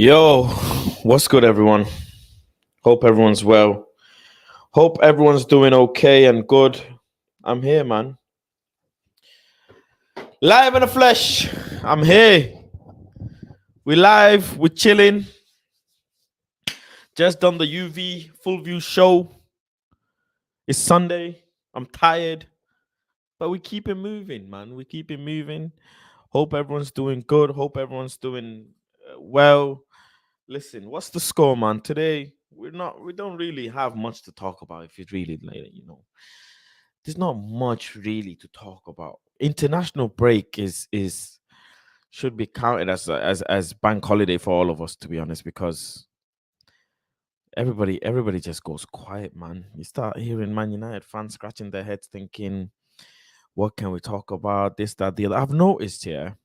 Yo, what's good, everyone? Hope everyone's well. Hope everyone's doing okay and good. I'm here, man. Live in the flesh. I'm here. We live. We're chilling. Just done the UV full view show. It's Sunday. I'm tired, but we keep it moving, man. We keep it moving. Hope everyone's doing good. Hope everyone's doing well. Listen, what's the score, man? Today we don't really have much to talk about. If you really there's not much really to talk about. International break is should be counted as bank holiday for all of us, to be honest, because everybody just goes quiet, man. You start hearing Man United fans scratching their heads, thinking, "What can we talk about? This, that, the other." I've noticed here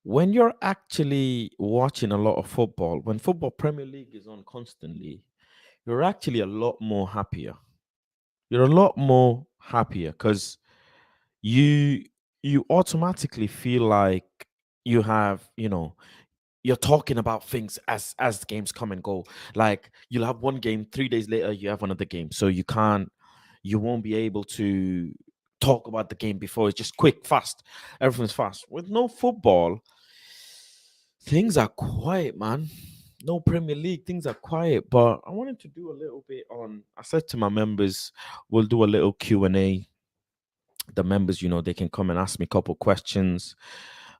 when you're actually watching a lot of football, when football Premier League is on constantly, you're actually a lot more happier. You're a lot more happier because you you automatically feel like you have, you're talking about things as the games come and go. Like you'll have one game, 3 days later you have another game, so you won't be able to talk about the game before. It's just quick, fast, everything's fast. With no football, things are quiet, man. No Premier League, things are quiet. But I wanted to do a little bit on. I said to my members, we'll do a little Q&A. The members, they can come and ask me a couple questions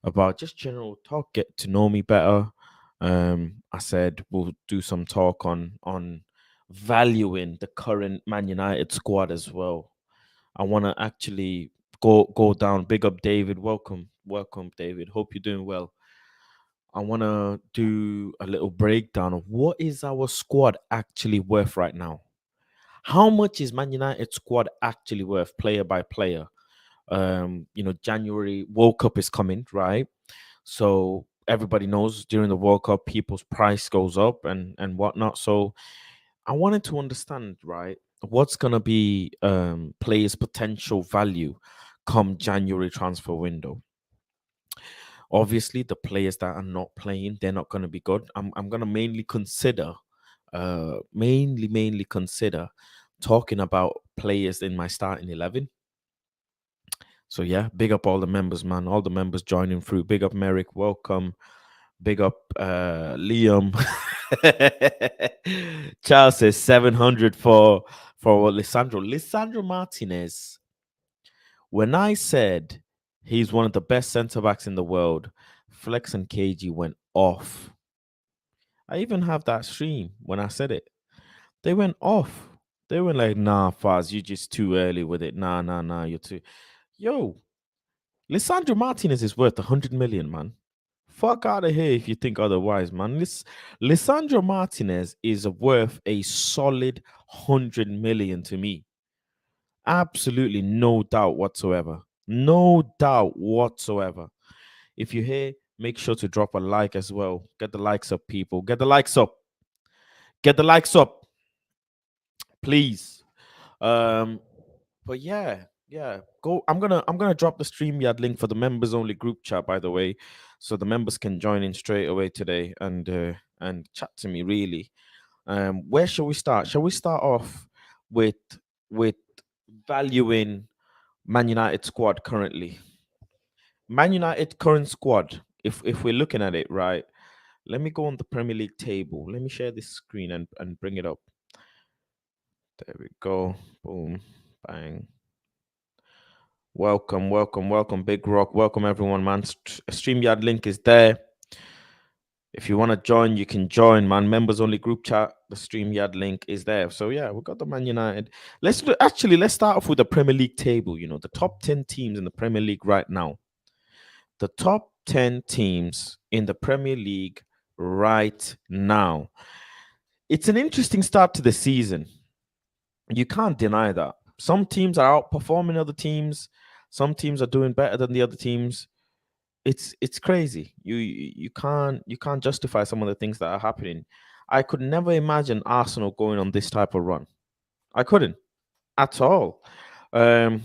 about just general talk, get to know me better. I said we'll do some talk on valuing the current Man United squad as well. I want to actually go down. Big up, David. Welcome, David. Hope you're doing well. I want to do a little breakdown of what is our squad actually worth right now. How much is Man United squad actually worth, player by player? January World Cup is coming, right? So everybody knows during the World Cup, people's price goes up and whatnot. So I wanted to understand, right, what's gonna be players' potential value come January transfer window. Obviously, the players that are not playing, they're not gonna be good. I'm gonna mainly consider talking about players in my starting 11. So yeah, big up all the members, man. All the members joining through. Big up Merrick, welcome. Big up Liam. Charles says 700 for Lisandro. Lisandro Martinez. When I said he's one of the best centre backs in the world, Flex and KG went off. I even have that stream when I said it. They went off. They were like, nah, Faz, you just too early with it. Nah, you're too. Yo, Lisandro Martinez is worth 100 million, man. Fuck out of here if you think otherwise, man. Lisandro Martinez is worth a solid 100 million to me. Absolutely no doubt whatsoever. No doubt whatsoever. If you're here, make sure to drop a like as well. Get the likes up, people. Get the likes up. Get the likes up, please. Um, But yeah. Go. I'm gonna drop the StreamYard link for the members only group chat, by the way, so the members can join in straight away today and chat to me. Really, where shall we start? Shall we start off with with valuing Man United squad currently? Man United current squad. If we're looking at it right, let me go on the Premier League table. Let me share this screen and bring it up. There we go. Boom, bang. Welcome, Big Rock. Welcome, everyone, man. StreamYard link is there. If you want to join, you can join, man. Members only group chat. The StreamYard link is there. So yeah, we got the Man United. Let's start off with the Premier League table. The top 10 teams in the Premier League right now. The top 10 teams in the Premier League right now. It's an interesting start to the season. You can't deny that. Some teams are outperforming other teams. Some teams are doing better than the other teams. It's crazy. You can't justify some of the things that are happening. I could never imagine Arsenal going on this type of run. I couldn't at all. Um,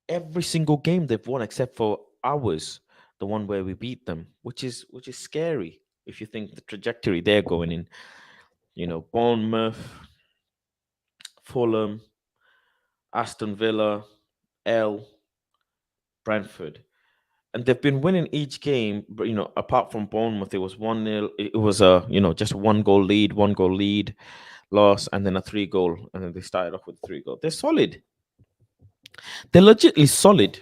every single game they've won except for ours, the one where we beat them, which is scary if you think the trajectory they're going in. Bournemouth, Fulham, Aston Villa, L, Brentford, and they've been winning each game. But apart from Bournemouth, it was 1-0. It was a just one goal lead, loss, and then a three goal, and then they started off with three goal. They're solid. They're legitimately solid.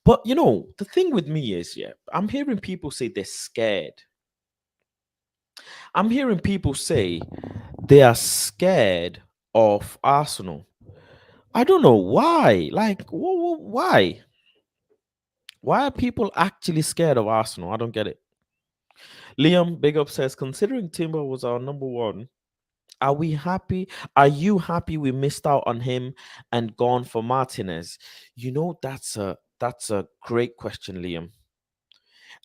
But the thing with me is, yeah, I'm hearing people say they're scared. I'm hearing people say they are scared of Arsenal. I don't know why. Like, why? Why are people actually scared of Arsenal? I don't get it. Liam Big Up says, considering Timber was our number one, are we happy? Are you happy we missed out on him and gone for Martinez? That's a great question, Liam.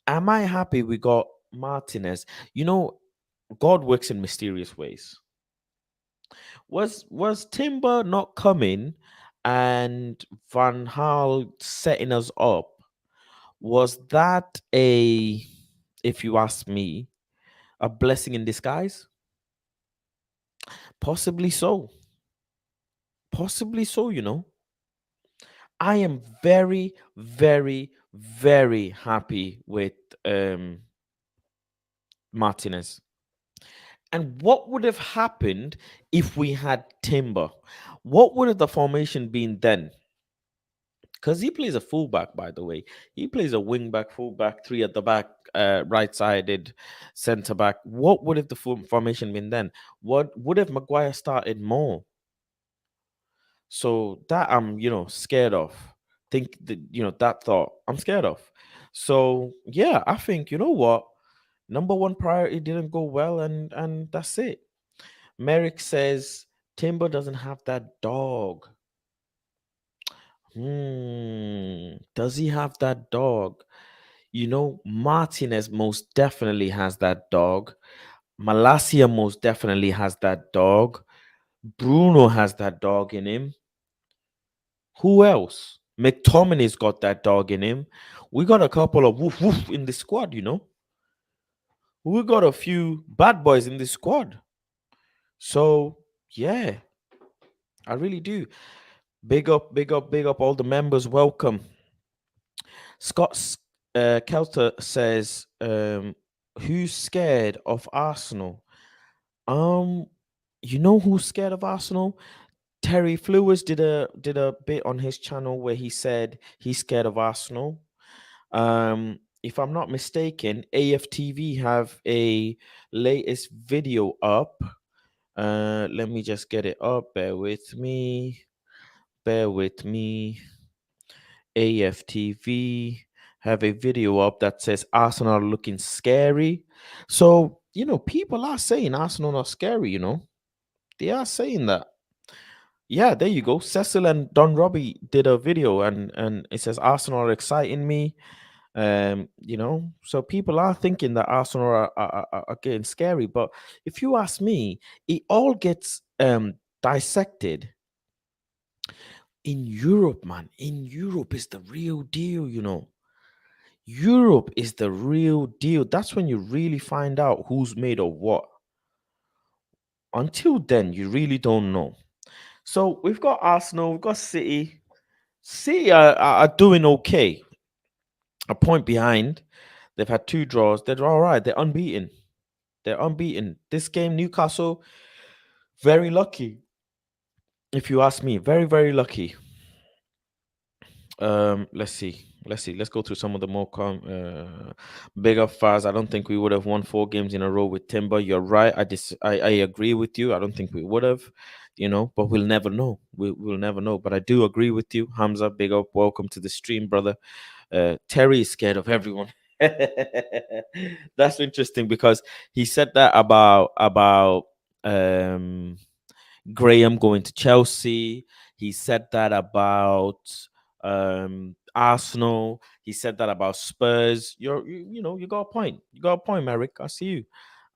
Am I happy we got Martinez? God works in mysterious ways. Was Timber not coming and Van Hal setting us up? Was that if you ask me, a blessing in disguise? Possibly so. Possibly so. I am very, very, very happy with Martinez. And what would have happened if we had Timber? What would have the formation been then? Because he plays a fullback, by the way. He plays a wing back, fullback, three at the back, right sided, centre back. What would have the formation been then? What would have Maguire started more? So that I'm, scared of. Think that, that thought I'm scared of. So yeah, I think, what? Number one priority didn't go well, and that's it. Merrick says Timber doesn't have that dog. Does he have that dog? Martinez most definitely has that dog. Malasia most definitely has that dog. Bruno has that dog in him. Who else? McTominay's got that dog in him. We got a couple of woof woof in the squad. We got a few bad boys in the squad. So yeah, I really do. Big up, big up, big up all the members. Welcome. Scott Kelter says, who's scared of Arsenal? Um, you know who's scared of Arsenal? Terry Flewers did a bit on his channel where he said he's scared of Arsenal. If I'm not mistaken, AFTV have a latest video up. Let me just get it up. Bear with me. Bear with me. AFTV have a video up that says Arsenal are looking scary. So, people are saying Arsenal are scary. They are saying that. Yeah, there you go. Cecil and Don Robbie did a video and it says Arsenal are exciting me. So people are thinking that Arsenal are getting scary. But if you ask me, it all gets dissected in Europe, man. In Europe is the real deal. Europe is the real deal. That's when you really find out who's made of what. Until then, you really don't know. So we've got Arsenal, we've got City. City are doing okay. A point behind. They've had two draws. They're all right. They're unbeaten. They're unbeaten. This game, Newcastle, very lucky. If you ask me, very, very lucky. Let's see. Let's go through some of the more bigger files. I don't think we would have won 4 games in a row with Timber. You're right. I agree with you. I don't think we would have, but we'll never know. We'll never know. But I do agree with you. Hamza, big up. Welcome to the stream, brother. Terry is scared of everyone. That's interesting because he said that about Graham going to Chelsea. He said that about Arsenal. He said that about Spurs. You got a point. You got a point, Merrick. I see you.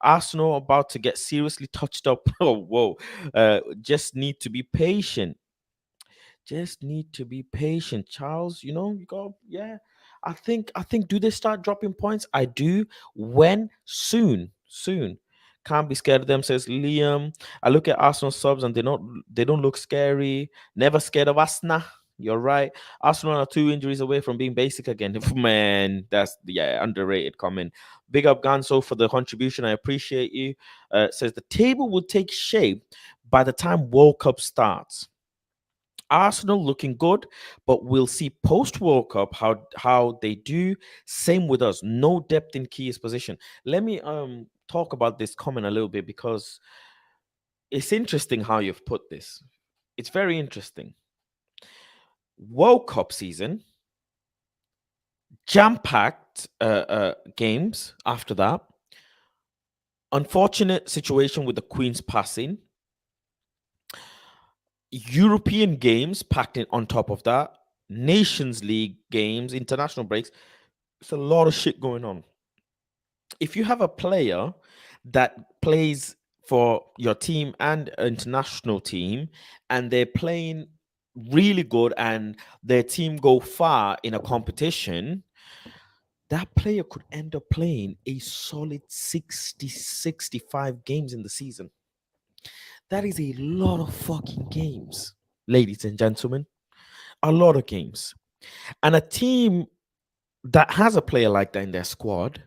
Arsenal about to get seriously touched up. Oh, whoa. Just need to be patient. Just need to be patient, Charles. You got, yeah. I think do they start dropping points? I do. When? Soon. Soon. Can't be scared of them, says Liam. I look at Arsenal subs and they don't look scary. Never scared of Arsenal. You're right. Arsenal are 2 injuries away from being basic again. Man, that's yeah, underrated comment. Big up Ganso for the contribution. I appreciate you. Says the table will take shape by the time World Cup starts. Arsenal looking good, but we'll see post World Cup how they do. Same with us. No depth in key position. Let me talk about this comment a little bit because it's interesting how you've put this. It's very interesting. World Cup season, jam-packed games after that. Unfortunate situation with the Queen's passing. European games packed in on top of that. Nations League games, international breaks. It's a lot of shit going on. If you have a player that plays for your team and international team and they're playing really good and their team go far in a competition, that player could end up playing a solid 60, 65 games in the season. That is a lot of fucking games, ladies and gentlemen. A lot of games. And a team that has a player like that in their squad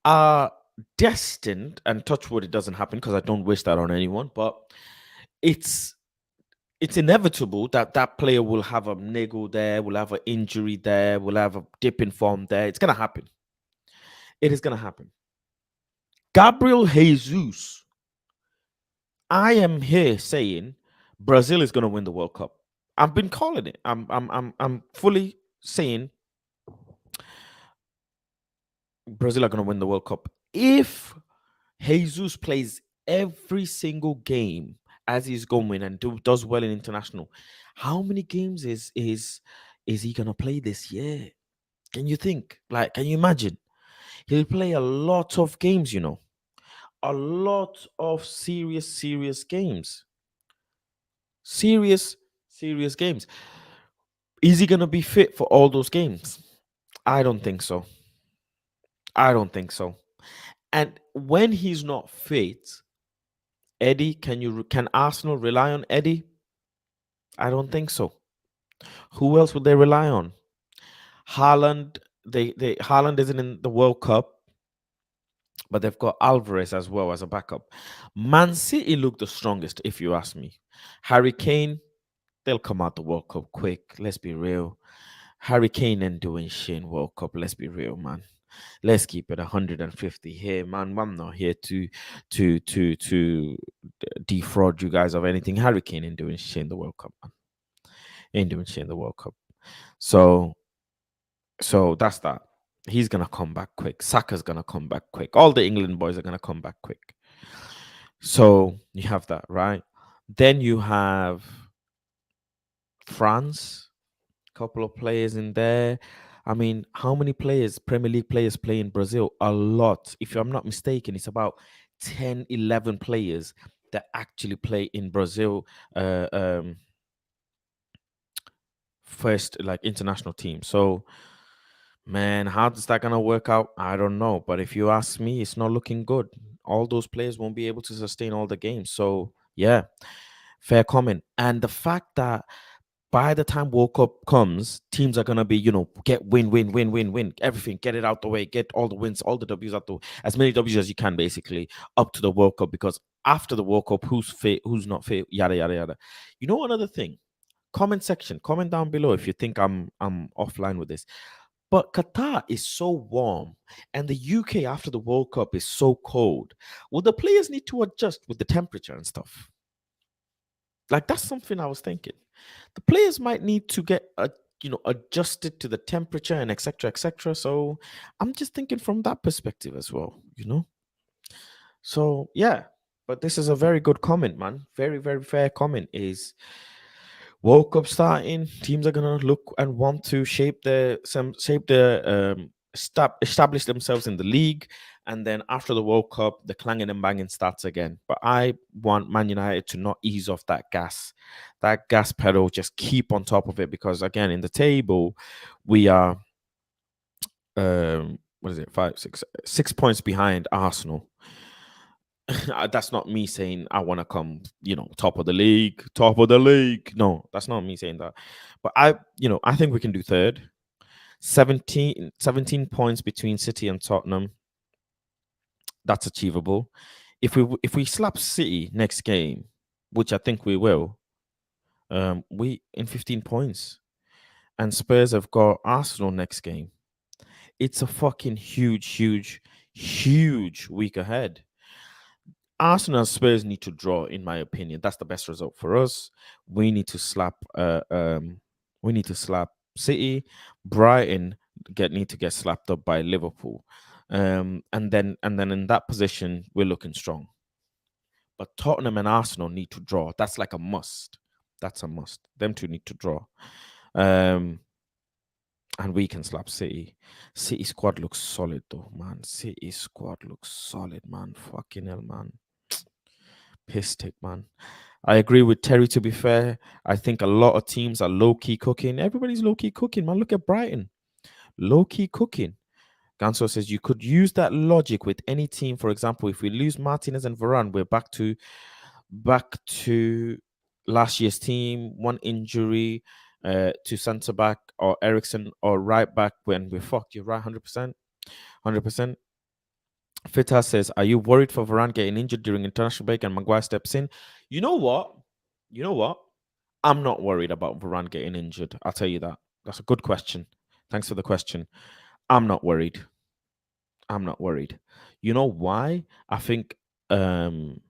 are destined, and touch wood, it doesn't happen because I don't wish that on anyone, but it's it's inevitable that that player will have a niggle there, will have an injury there, will have a dip in form there. It's gonna happen. It is gonna happen. Gabriel Jesus, I am here saying Brazil is gonna win the World Cup. I've been calling it. I'm fully saying Brazil are gonna win the World Cup. If Jesus plays every single game as he's going and does well in international, how many games is he gonna play this year? Can you think? Like, can you imagine? He'll play a lot of games, a lot of serious games. Serious games. Is he gonna be fit for all those games? I don't think so. I don't think so. And when he's not fit, Eddie, can Arsenal rely on Eddie? I don't think so. Who else would they rely on? Haaland, they Haaland isn't in the World Cup, but they've got Alvarez as well as a backup. Man City look the strongest, if you ask me. Harry Kane, they'll come out the World Cup quick. Let's be real. Harry Kane ain't doing shit in World Cup. Let's be real, man. Let's keep it 150 here, man. I'm not here to defraud you guys of anything. Harry Kane ain't doing shit in the World Cup, man. Ain't doing shit in the World Cup. So that's that. He's gonna come back quick. Saka's gonna come back quick. All the England boys are gonna come back quick. So you have that, right? Then you have France, couple of players in there. I mean, how many players, Premier League players, play in Brazil? A lot. If I'm not mistaken, it's about 10, 11 players that actually play in Brazil first, like, international team. So, man, how's that gonna work out? I don't know. But if you ask me, it's not looking good. All those players won't be able to sustain all the games. So yeah, fair comment. And the fact that by the time World Cup comes, teams are gonna be, get win, everything, get it out the way, get all the wins, all the W's out the as many W's as you can, basically, up to the World Cup. Because after the World Cup, who's fit, who's not fit, yada yada yada. Another thing, comment section, comment down below if you think I'm offline with this. But Qatar is so warm, and the UK after the World Cup is so cold. Will the players need to adjust with the temperature and stuff? Like, that's something I was thinking. The players might need to get adjusted to the temperature and etc. etc. So I'm just thinking from that perspective as well. So yeah, but this is a very good comment, man. Very very fair comment. Is World Cup starting, teams are gonna look and want to establish themselves in the league, and then after the World Cup, the clanging and banging starts again. But I want Man United to not ease off that gas pedal. Just keep on top of it, because again, in the table, we are what is it? 6 points behind Arsenal. That's not me saying I want to come, top of the league, top of the league. No, that's not me saying that. But I think we can do third. 17 points between City and Tottenham. That's achievable. If we slap City next game, which I think we will, we in 15 points. And Spurs have got Arsenal next game. It's a fucking huge, huge, huge week ahead. Arsenal and Spurs need to draw, in my opinion. That's the best result for us. We need to slap. We need to slap City. Brighton need to get slapped up by Liverpool, and then in that position we're looking strong. But Tottenham and Arsenal need to draw. That's like a must. That's a must. Them two need to draw. Um, and we can slap City. City squad looks solid though, man. City squad looks solid, man. Fucking hell, man. Piss take, man. I agree with Terry, to be fair. I think a lot of teams are low-key cooking. Everybody's low-key cooking, man. Look at Brighton. Low-key cooking. Ganso says you could use that logic with any team. For example, if we lose Martinez and Varane, we're back to last year's team. One injury to centre back or Ericsson or right back when we're fucked. You're right, 100%. 100%. Fitta says, are you worried for Varane getting injured during international break and Maguire steps in? You know what? You know what? I'm not worried about Varane getting injured. I'll tell you that. That's a good question. Thanks for the question. I'm not worried. I'm not worried. You know why? I think Ten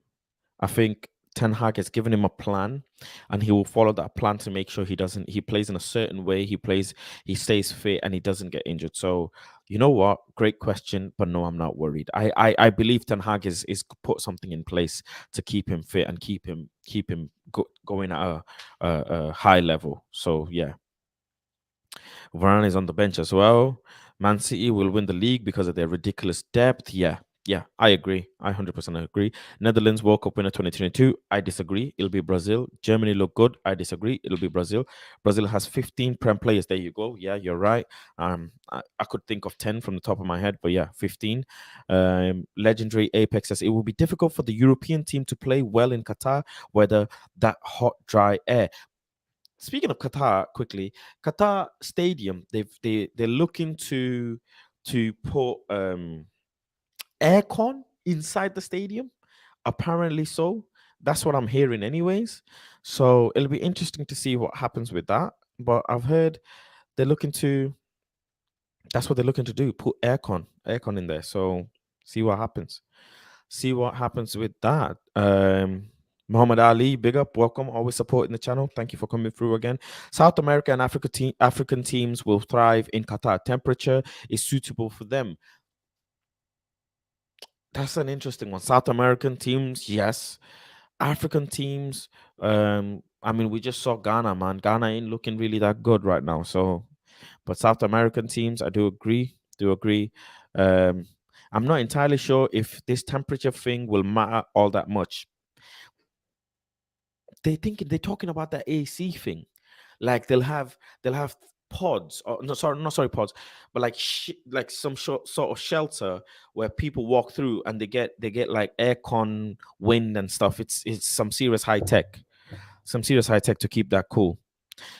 Hag has given him a plan, and he will follow that plan to make sure he plays in a certain way. He stays fit, and he doesn't get injured. So, you know what? Great question, but no, I'm not worried. I believe Ten Hag is put something in place to keep him fit and keep him going at a high level. So yeah, Varane is on the bench as well. Man City will win the league because of their ridiculous depth. Yeah, I agree. I 100% agree. Netherlands World Cup winner 2022. I disagree. It'll be Brazil. Germany look good. I disagree. It'll be Brazil. Brazil has 15 Prem players. There you go. Yeah, you're right. I could think of 10 from the top of my head, but yeah, 15. Legendary Apex says it will be difficult for the European team to play well in Qatar, whether that hot, dry air. Speaking of Qatar, quickly, Qatar Stadium, they're looking to put aircon inside the stadium. Apparently so. That's what I'm hearing, anyways. So it'll be interesting to see what happens with that. But I've heard they're looking to. That's what they're looking to do. Put aircon in there. So see what happens. See what happens with that. Muhammad Ali, big up, welcome, always supporting the channel. Thank you for coming through again. South America and African teams will thrive in Qatar. Temperature is suitable for them. That's an interesting one. South American teams, yes. African teams, I mean, we just saw Ghana, man. Ghana ain't looking really that good right now. So, but South American teams, I do agree. Do agree. Um, I'm not entirely sure if this temperature thing will matter all that much. They're talking about the AC thing, like they'll have pods, or no, sorry, not sorry pods, but like some sort of shelter where people walk through and they get like aircon, wind and stuff. It's some serious high tech to keep that cool.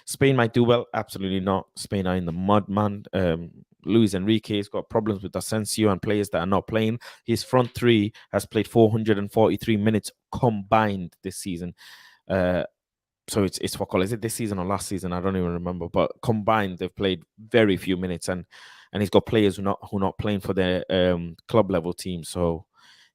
Spain might do well, absolutely not. Spain are in the mud, man. Luis Enrique's got problems with Asensio and players that are not playing. His front three has played 443 minutes combined this season. So it's for call. Is it this season or last season? I don't even remember. But combined, they've played very few minutes, and he's got players who not playing for their club level team. So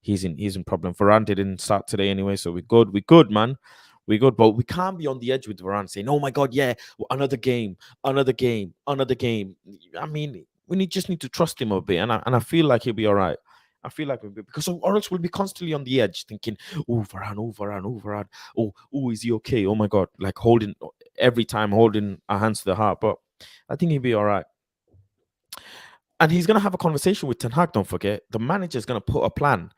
he's in problem. Varane didn't start today anyway, so we're good, man. We're good, but we can't be on the edge with Varane saying, "Oh my God, yeah, another game, another game, another game." I mean, just need to trust him a bit, and I feel like he'll be all right. I feel like because or else we'll be constantly on the edge thinking, "Oh Varane, oh Varane, oh Varane, oh is he okay? Oh my God!" Like holding our hands to the heart. But I think he'll be all right. And he's gonna have a conversation with Ten Hag. Don't forget, the manager's gonna put a plan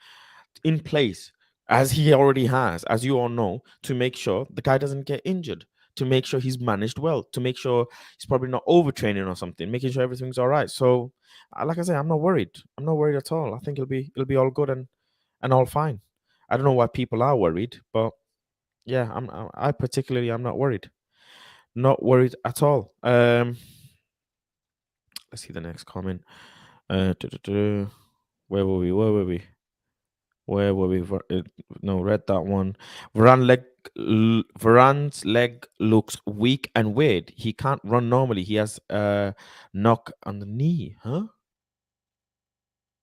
in place, as he already has, as you all know, to make sure the guy doesn't get injured, to make sure he's managed well, to make sure he's probably not overtraining or something, making sure everything's all right. So, like I say, I'm not worried. I'm not worried at all. I think it'll be all good and all fine. I don't know why people are worried, but yeah, I particularly I'm not worried. Not worried at all. Let's see the next comment. Where were we? Where were we? Where were we? No, read that one. Varane's leg looks weak and weird. He can't run normally. He has a knock on the knee. Huh?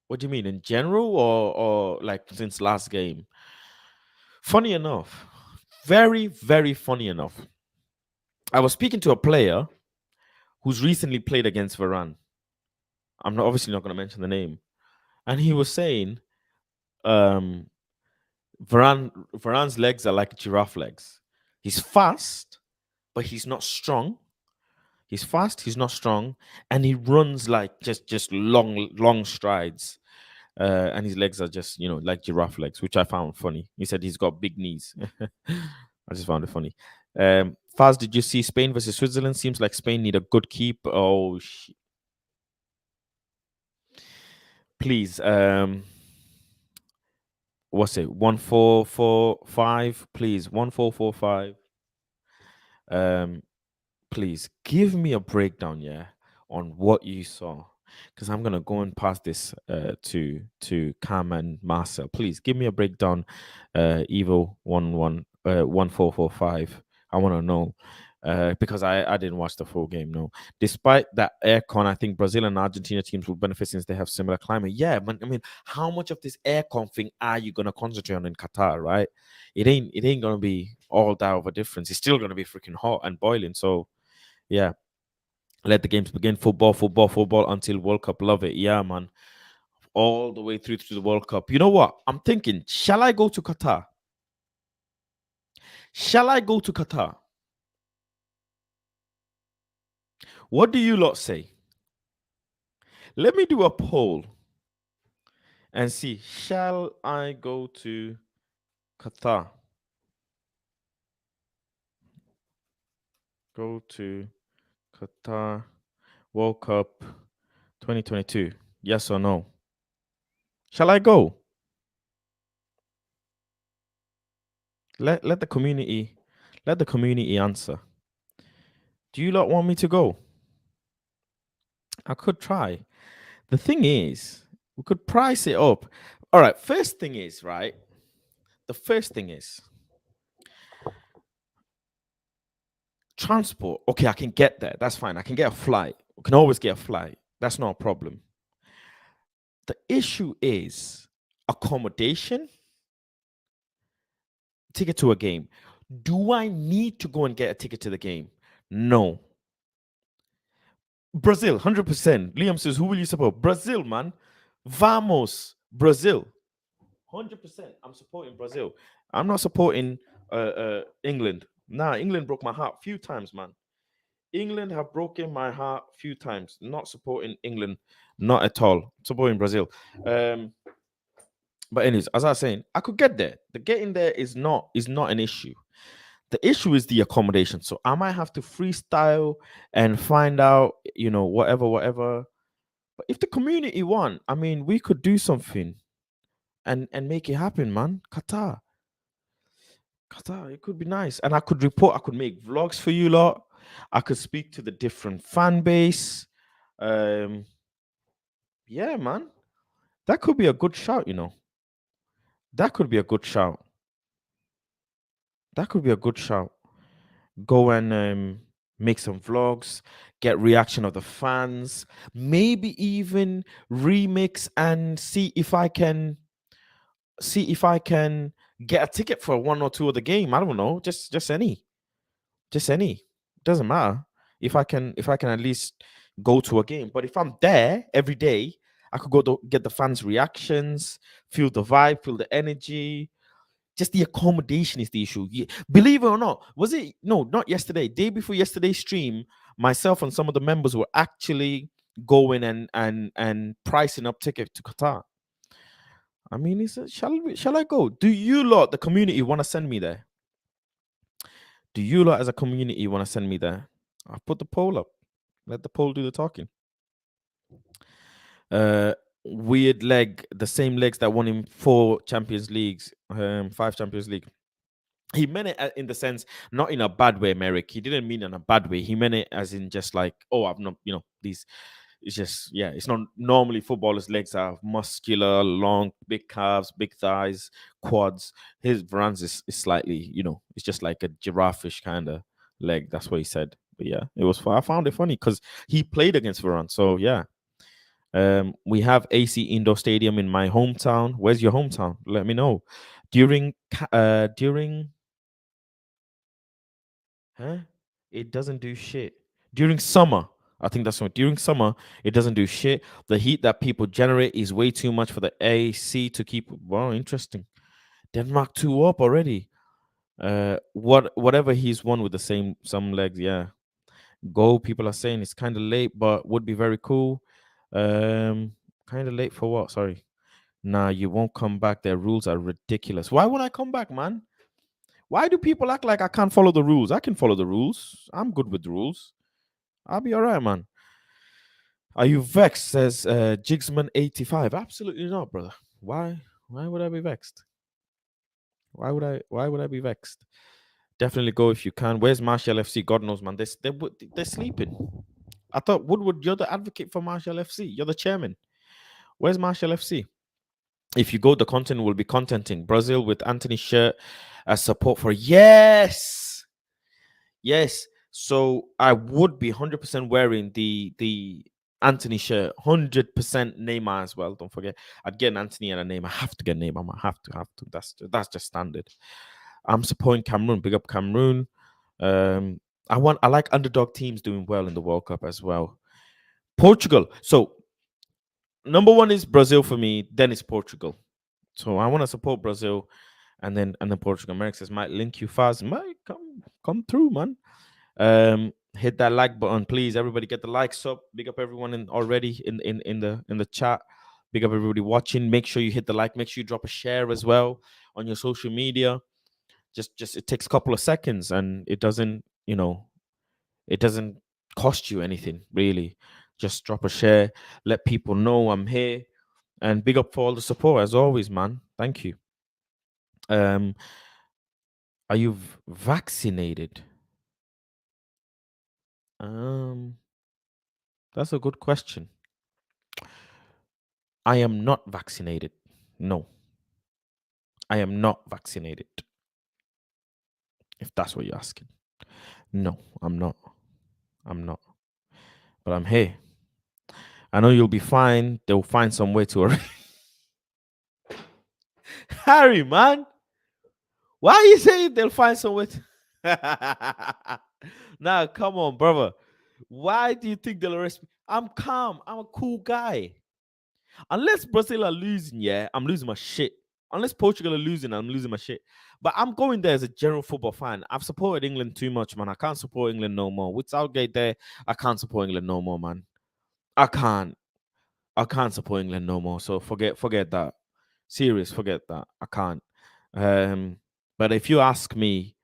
What do you mean in general, or like since last game? Funny enough, very very funny enough. I was speaking to a player who's recently played against Varane. I'm not obviously not going to mention the name, and he was saying, um, Varane's legs are like giraffe legs. He's fast, but he's not strong. He's fast, he's not strong, and he runs like just long strides. And his legs are just like giraffe legs, which I found funny. He said he's got big knees. I just found it funny. Faz, did you see Spain versus Switzerland? Seems like Spain need a good keep. Oh, please. What's it? 1-4-4-5. Please, 1-4-4-5. Please give me a breakdown, yeah, on what you saw, because I'm gonna go and pass this to Cam and Marcel. Please give me a breakdown. Evo 1-4-4-5. I want to know. Because I didn't watch the full game. No, despite that aircon, I think Brazil and Argentina teams will benefit since they have similar climate. Yeah, but I mean, how much of this aircon thing are you gonna concentrate on in Qatar, right? It ain't gonna be all that of a difference. It's still gonna be freaking hot and boiling. So yeah, let the games begin. Football, football, football until World Cup. Love it. Yeah, man. All the way through to the World Cup. You know what? I'm thinking, shall I go to Qatar? Shall I go to Qatar? What do you lot say? Let me do a poll and see. Shall I go to Qatar? Go to Qatar World Cup 2022. Yes or no? Shall I go? Let the community answer. Do you lot want me to go? I could try. The thing is, we could price it up. All right. First thing is, right? The first thing is transport. Okay, I can get there. That's fine. I can get a flight. We can always get a flight. That's not a problem. The issue is accommodation, ticket to a game. Do I need to go and get a ticket to the game? No. Brazil, 100%. Liam says, who will you support? Brazil, man. Vamos, Brazil. 100%. I'm supporting Brazil. I'm not supporting England. Nah, England broke my heart a few times, man. England have broken my heart a few times. Not supporting England, not at all. Supporting Brazil. But anyways, as I was saying, I could get there. The getting there is not an issue. The issue is the accommodation. So I might have to freestyle and find out, whatever. But if the community want, I mean, we could do something and make it happen, man. Qatar, it could be nice. And I could make vlogs for you lot. I could speak to the different fan base. Yeah, man. That could be a good shout, That could be a good shout. Go and make some vlogs, get reaction of the fans, maybe even remix and see if I can get a ticket for one or two of the game. I don't know, just any. Doesn't matter. If I can at least go to a game. But if I'm there every day, I could go to get the fans' reactions, feel the vibe, feel the energy. Just the accommodation is the issue. Believe it or not, was it not yesterday, day before yesterday's stream, myself and some of the members were actually going and pricing up ticket to Qatar. I mean, shall I go? Do you lot, the community, want to send me there? Do you lot as a community want to send me there? I'll put the poll up. Let the poll do the talking. Weird leg, the same legs that won him 5 Champions League. He meant it in the sense, not in a bad way, Merrick. He didn't mean in a bad way. He meant it as in just like, oh, I've not, these. It's just, yeah, it's not normally footballers' legs are muscular, long, big calves, big thighs, quads. His Varane's is slightly, it's just like a giraffe-ish kind of leg. That's what he said. But yeah, it was. I found it funny because he played against Varane. So yeah, we have AC Indoor Stadium in my hometown. Where's your hometown? Let me know. During huh? It doesn't do shit. During summer, I think that's what. During summer, it doesn't do shit. The heat that people generate is way too much for the AC to keep. Wow, interesting. Denmark 2 up already. Whatever he's won with the same some legs, yeah. Goal, people are saying it's kind of late, but would be very cool. Kind of late for what? Sorry. Nah, you won't come back. Their rules are ridiculous. Why would I come back, man? Why do people act like I can't follow the rules? I can follow the rules. I'm good with the rules. I'll be all right, man. Are you vexed? Says Jigsman85. Absolutely not, brother. Why? Why would I be vexed? Why would I be vexed? Definitely go if you can. Where's Marshall FC? God knows, man. They're sleeping. I thought Woodward, you're the advocate for Marshall FC. You're the chairman. Where's Marshall FC? If you go, the content will be contenting. Brazil with Anthony shirt as support for yes. So I would be 100% wearing the Anthony shirt, 100% Neymar as well. Don't forget, I'd get an Anthony and a Neymar. I have to get Neymar. I have to. That's just standard. I'm supporting Cameroon. Big up Cameroon. I like underdog teams doing well in the World Cup as well. Portugal. So number one is Brazil for me. Then it's Portugal. So I want to support Brazil, and then Portugal. America says might link you fast. Might come through, man. Hit that like button, please. Everybody get the likes up. Big up everyone already in the chat. Big up everybody watching. Make sure you hit the like. Make sure you drop a share as well on your social media. Just it takes a couple of seconds, and it doesn't it doesn't cost you anything really. Just drop a share. Let people know I'm here, and big up for all the support as always, man. Thank you. Are you vaccinated? That's a good question. I am not vaccinated. No, I am not vaccinated. If that's what you're asking. No, I'm not. I'm not. But I'm here. I know you'll be fine. They'll find some way to. Harry, man. Why are you saying they'll find some way to. Nah, come on, brother. Why do you think they'll arrest me? I'm calm. I'm a cool guy. Unless Brazil are losing, yeah, I'm losing my shit. Unless Portugal are losing, I'm losing my shit. But I'm going there as a general football fan. I've supported England too much, man. I can't support England no more. With Southgate there, I can't support England no more, man. I can't. I can't support England no more. So forget that. Serious, forget that. I can't. But if you ask me,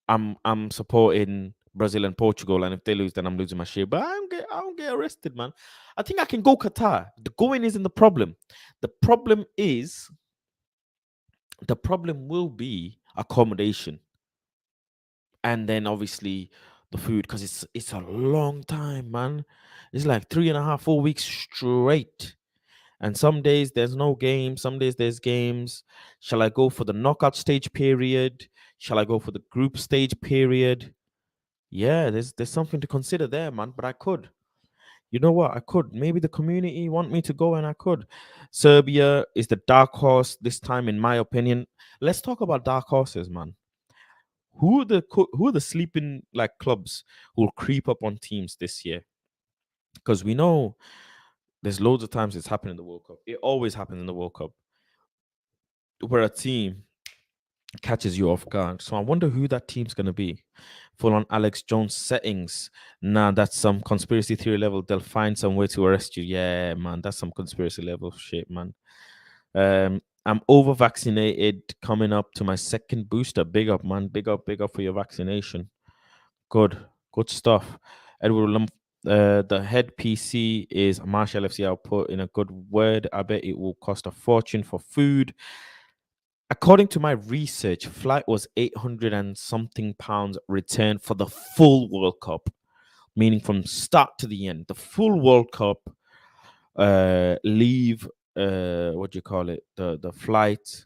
I'm supporting Brazil and Portugal, and if they lose, then I'm losing my shit. But I don't get arrested, man. I think I can go Qatar. The going isn't the problem. The problem will be accommodation, and then obviously the food, because it's a long time, man. It's like 3.5, 4 weeks straight. And some days there's no game, some days there's games. Shall I go for the knockout stage period? Shall I go for the group stage period? Yeah, there's something to consider there, man. But I could. You know what? I could. Maybe the community want me to go, and I could. Serbia is the dark horse this time, in my opinion. Let's talk about dark horses, man. Who are the sleeping like clubs who will creep up on teams this year? Because we know there's loads of times it's happened in the World Cup. It always happens in the World Cup where a team catches you off guard. So I wonder who that team's going to be. Full on Alex Jones settings. Nah, that's some conspiracy theory level. They'll find some way to arrest you. Yeah, man, that's some conspiracy level shit, man. I'm over vaccinated, coming up to my second booster. Big up, man. Big up for your vaccination. Good, good stuff. Edward the head PC is Marshall FC. I'll put in a good word. I bet it will cost a fortune for food. According to my research, flight was 800 and something pounds return for the full World Cup, meaning from start to the end. The full World Cup, leave, what do you call it? The flight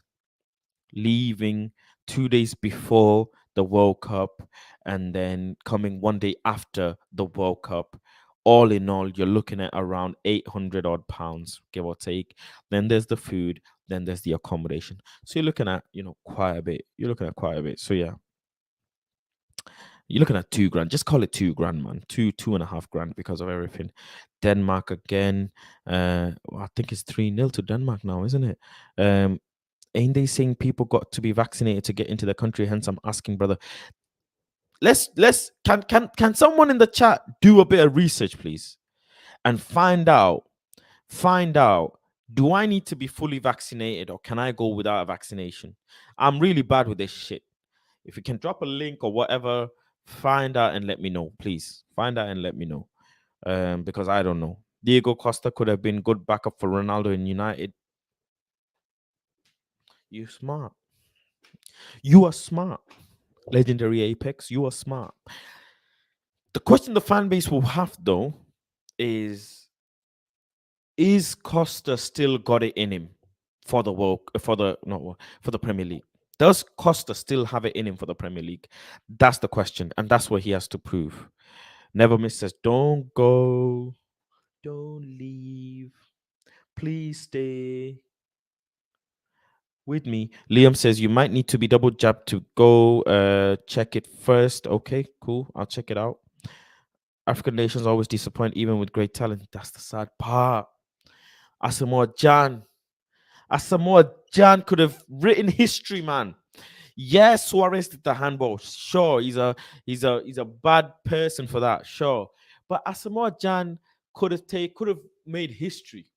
leaving 2 days before the World Cup and then coming one day after the World Cup. All in all, you're looking at around 800 odd pounds, give or take. Then there's the food, then there's the accommodation. So you're looking at, quite a bit. You're looking at quite a bit. So yeah, you're looking at 2 grand. Just call it 2 grand, man. 2.5 grand because of everything. Denmark again. I think it's 3-0 to Denmark now, isn't it? Ain't they saying people got to be vaccinated to get into the country? Hence, I'm asking, brother. Can someone in the chat do a bit of research, please, and find out, do I need to be fully vaccinated or can I go without a vaccination? I'm really bad with this shit. If you can drop a link or whatever, find out and let me know, please. Find out and let me know. Because I don't know. Diego Costa could have been good backup for Ronaldo in United. You smart. You are smart. Legendary Apex, you are smart. The question the fan base will have though is Costa still got it in him for the world for the not world, for the Premier League? Does Costa still have it in him for the Premier League? That's the question, and that's what he has to prove. Never Miss says, "Don't go, don't leave, please stay with me." Liam says, "You might need to be double jabbed to go. Check it first." Okay, cool. I'll check it out. African nations always disappoint, even with great talent. That's the sad part. Asamoah Jan could have written history, man. Yes, Suarez did the handball. Sure, he's a bad person for that. Sure, but Asamoah Jan could have made history.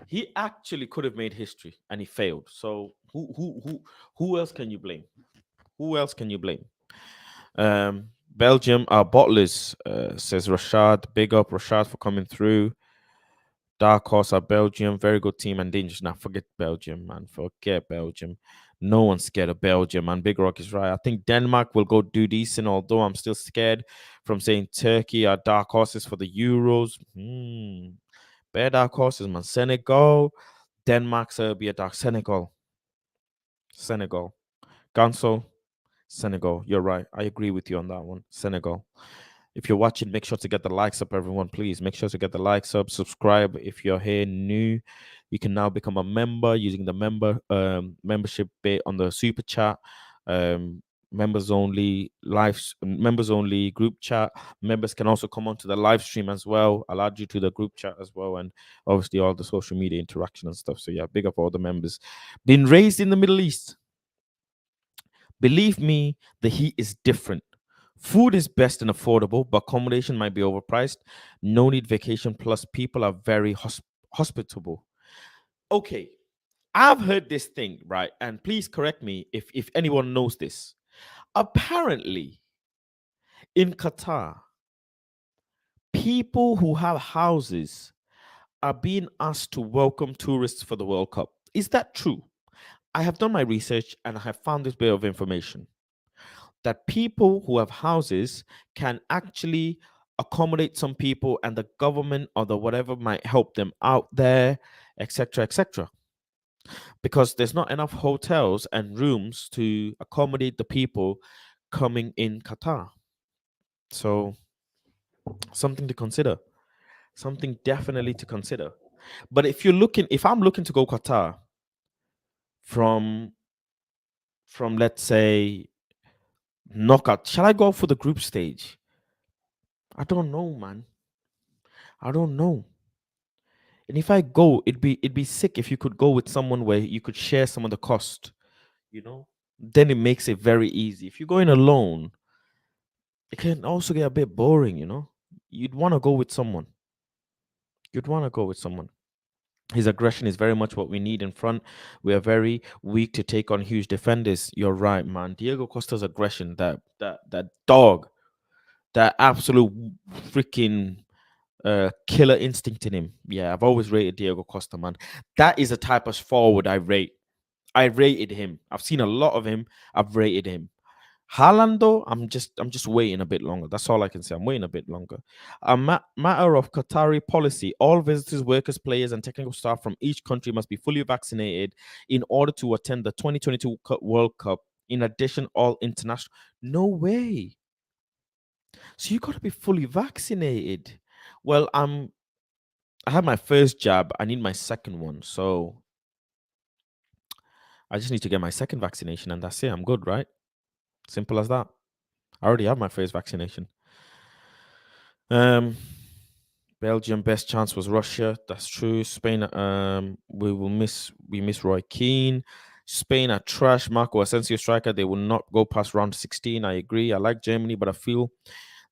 He actually could have made history, and he failed. So who else can you blame? Who else can you blame? Belgium, our bottlers, says Rashad. Big up Rashad for coming through. Dark Horse are Belgium, very good team and dangerous. Now forget Belgium, man. Forget Belgium. No one's scared of Belgium, man. Big Rock is right. I think Denmark will go do decent, although I'm still scared from saying Turkey are dark horses for the Euros. Bear dark horses, man. Senegal, Denmark, Serbia, dark Senegal. Ganso, Senegal. You're right. I agree with you on that one. Senegal. If you're watching, make sure to get the likes up, everyone. Please make sure to get the likes up. Subscribe if you're here new. You can now become a member using the membership bit on the super chat. Members only group chat. Members can also come onto the live stream as well. I'll add you to the group chat as well, and obviously all the social media interaction and stuff. So yeah, big up all the members. Been raised in the Middle East. Believe me, the heat is different. Food is best and affordable, but accommodation might be overpriced. No need vacation, plus people are very hospitable. Okay, I've heard this thing, right? And please correct me if anyone knows this. Apparently, in Qatar, people who have houses are being asked to welcome tourists for the World Cup. Is that true? I have done my research and I have found this bit of information that people who have houses can actually accommodate some people and the government or the whatever might help them out there, etc., etc., because there's not enough hotels and rooms to accommodate the people coming in Qatar. So something to consider, something definitely to consider. But if I'm looking to go Qatar from let's say knockout, shall I go for the group stage? I don't know, man. I don't know. And if I go, it'd be sick if you could go with someone where you could share some of the cost, you know? Then it makes it very easy. If you're going alone, it can also get a bit boring, you know? You'd want to go with someone. You'd want to go with someone. His aggression is very much what we need in front. We are very weak to take on huge defenders. You're right, man. Diego Costa's aggression, that dog, that absolute freaking killer instinct in him. Yeah, I've always rated Diego Costa, man. That is a type of forward I rate. I rated him. I've seen a lot of him. I've rated him. Haaland, though, I'm just waiting a bit longer. That's all I can say. I'm waiting a bit longer. A matter of Qatari policy: all visitors, workers, players, and technical staff from each country must be fully vaccinated in order to attend the 2022 World Cup. In addition, all international. No way. So you got to be fully vaccinated. Well, I had my first jab. I need my second one, so I just need to get my second vaccination, and that's it. I'm good, right? Simple as that. I already have my first vaccination. Um, Belgium best chance was Russia. That's true. Spain, we miss Roy Keane. Spain are trash. Marco Asensio striker. They will not go past round 16. I agree. I like Germany, but I feel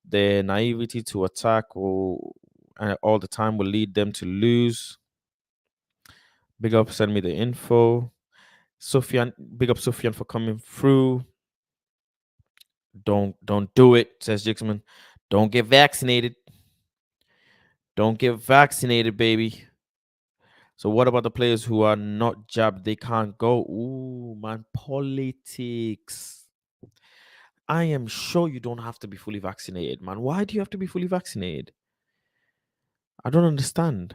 their naivety to attack all the time will lead them to lose. Big up, send me the info. Sufyan, big up Sufyan for coming through. Don't do it, says Jixman. Don't get vaccinated. Don't get vaccinated, baby. So what about the players who are not jabbed? They can't go. Ooh, man, politics. I am sure you don't have to be fully vaccinated, man. Why do you have to be fully vaccinated? I don't understand.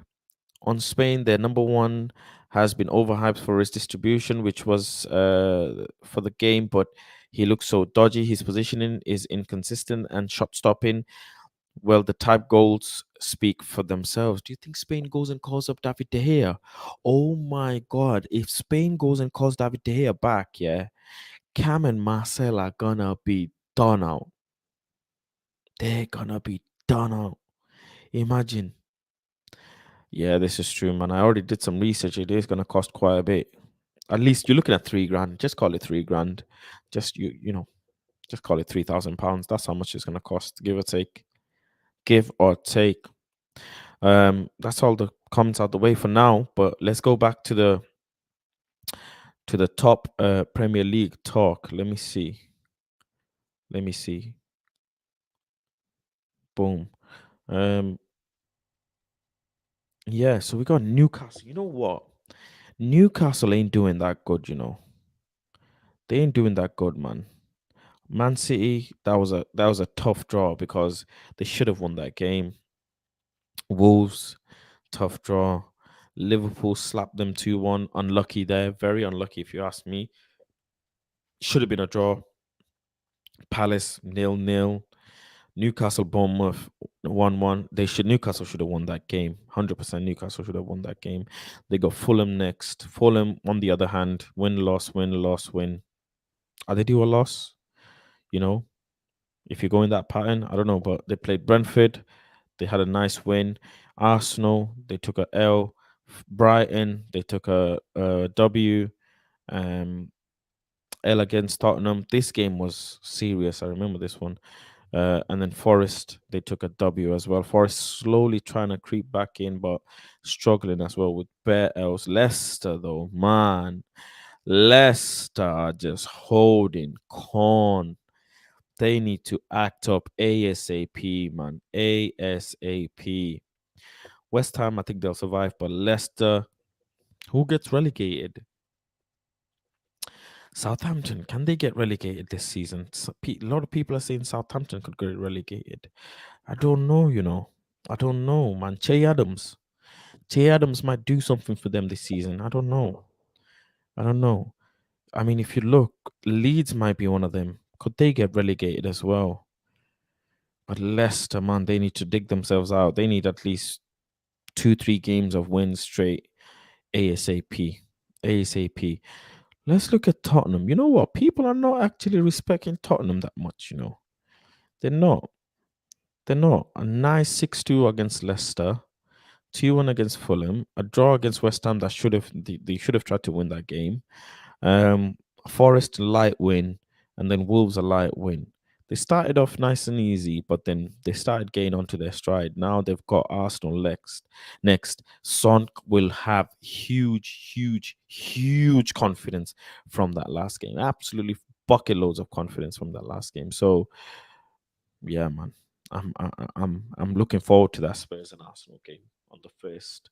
On Spain, their number one has been overhyped for his distribution, which was for the game, but he looks so dodgy. His positioning is inconsistent and shot stopping. Well, the type goals speak for themselves. Do you think Spain goes and calls up David De Gea? Oh my God. If Spain goes and calls David De Gea back, yeah, Cam and Marcel are gonna be done out. They're gonna be done out. Imagine. Yeah, this is true, man. I already did some research. It is gonna cost quite a bit. At least you're looking at 3 grand. Just call it 3 grand. Just just call it £3,000. That's how much it's gonna cost, give or take. Give or take. That's all the comments out the way for now. But let's go back to the top Premier League talk. Let me see. Let me see. Boom. Um, yeah. So we got Newcastle. You know what? Newcastle ain't doing that good. They ain't doing that good, man. Man City, that was a tough draw because they should have won that game. Wolves, tough draw. Liverpool slapped them 2-1. Unlucky there. Very unlucky if you ask me. Should have been a draw. Palace 0-0. Newcastle Bournemouth 1-1. Newcastle should have won that game. 100% Newcastle should have won that game. They got Fulham next. Fulham, on the other hand, win, loss, win, loss, win. Are they due a loss? You know, if you go in that pattern, I don't know, but they played Brentford. They had a nice win. Arsenal, they took a L. Brighton, they took a W. Um, L against Tottenham. This game was serious. I remember this one. And then Forest, they took a W as well. Forest slowly trying to creep back in, but struggling as well with bare L's. Leicester, though, man. Leicester are just holding corn. They need to act up ASAP, man. ASAP. West Ham, I think they'll survive, but Leicester, who gets relegated? Southampton, can they get relegated this season? A lot of people are saying Southampton could get relegated. I don't know. I don't know, man. Che Adams. Che Adams might do something for them this season. I don't know. I don't know. I mean, if you look, Leeds might be one of them. Could they get relegated as well? But Leicester, man, they need to dig themselves out. They need at least 2, 3 games of wins straight. ASAP. ASAP. Let's look at Tottenham. You know what? People are not actually respecting Tottenham that much. They're not. They're not. A nice 6-2 against Leicester, 2-1 against Fulham, a draw against West Ham that they should have tried to win that game. Um, Forest light win, and then Wolves a light win. They started off nice and easy, but then they started getting onto their stride. Now they've got Arsenal next. Next, Son will have huge, huge, huge confidence from that last game. Absolutely bucket loads of confidence from that last game. So yeah, man, I'm looking forward to that Spurs and Arsenal game on the first,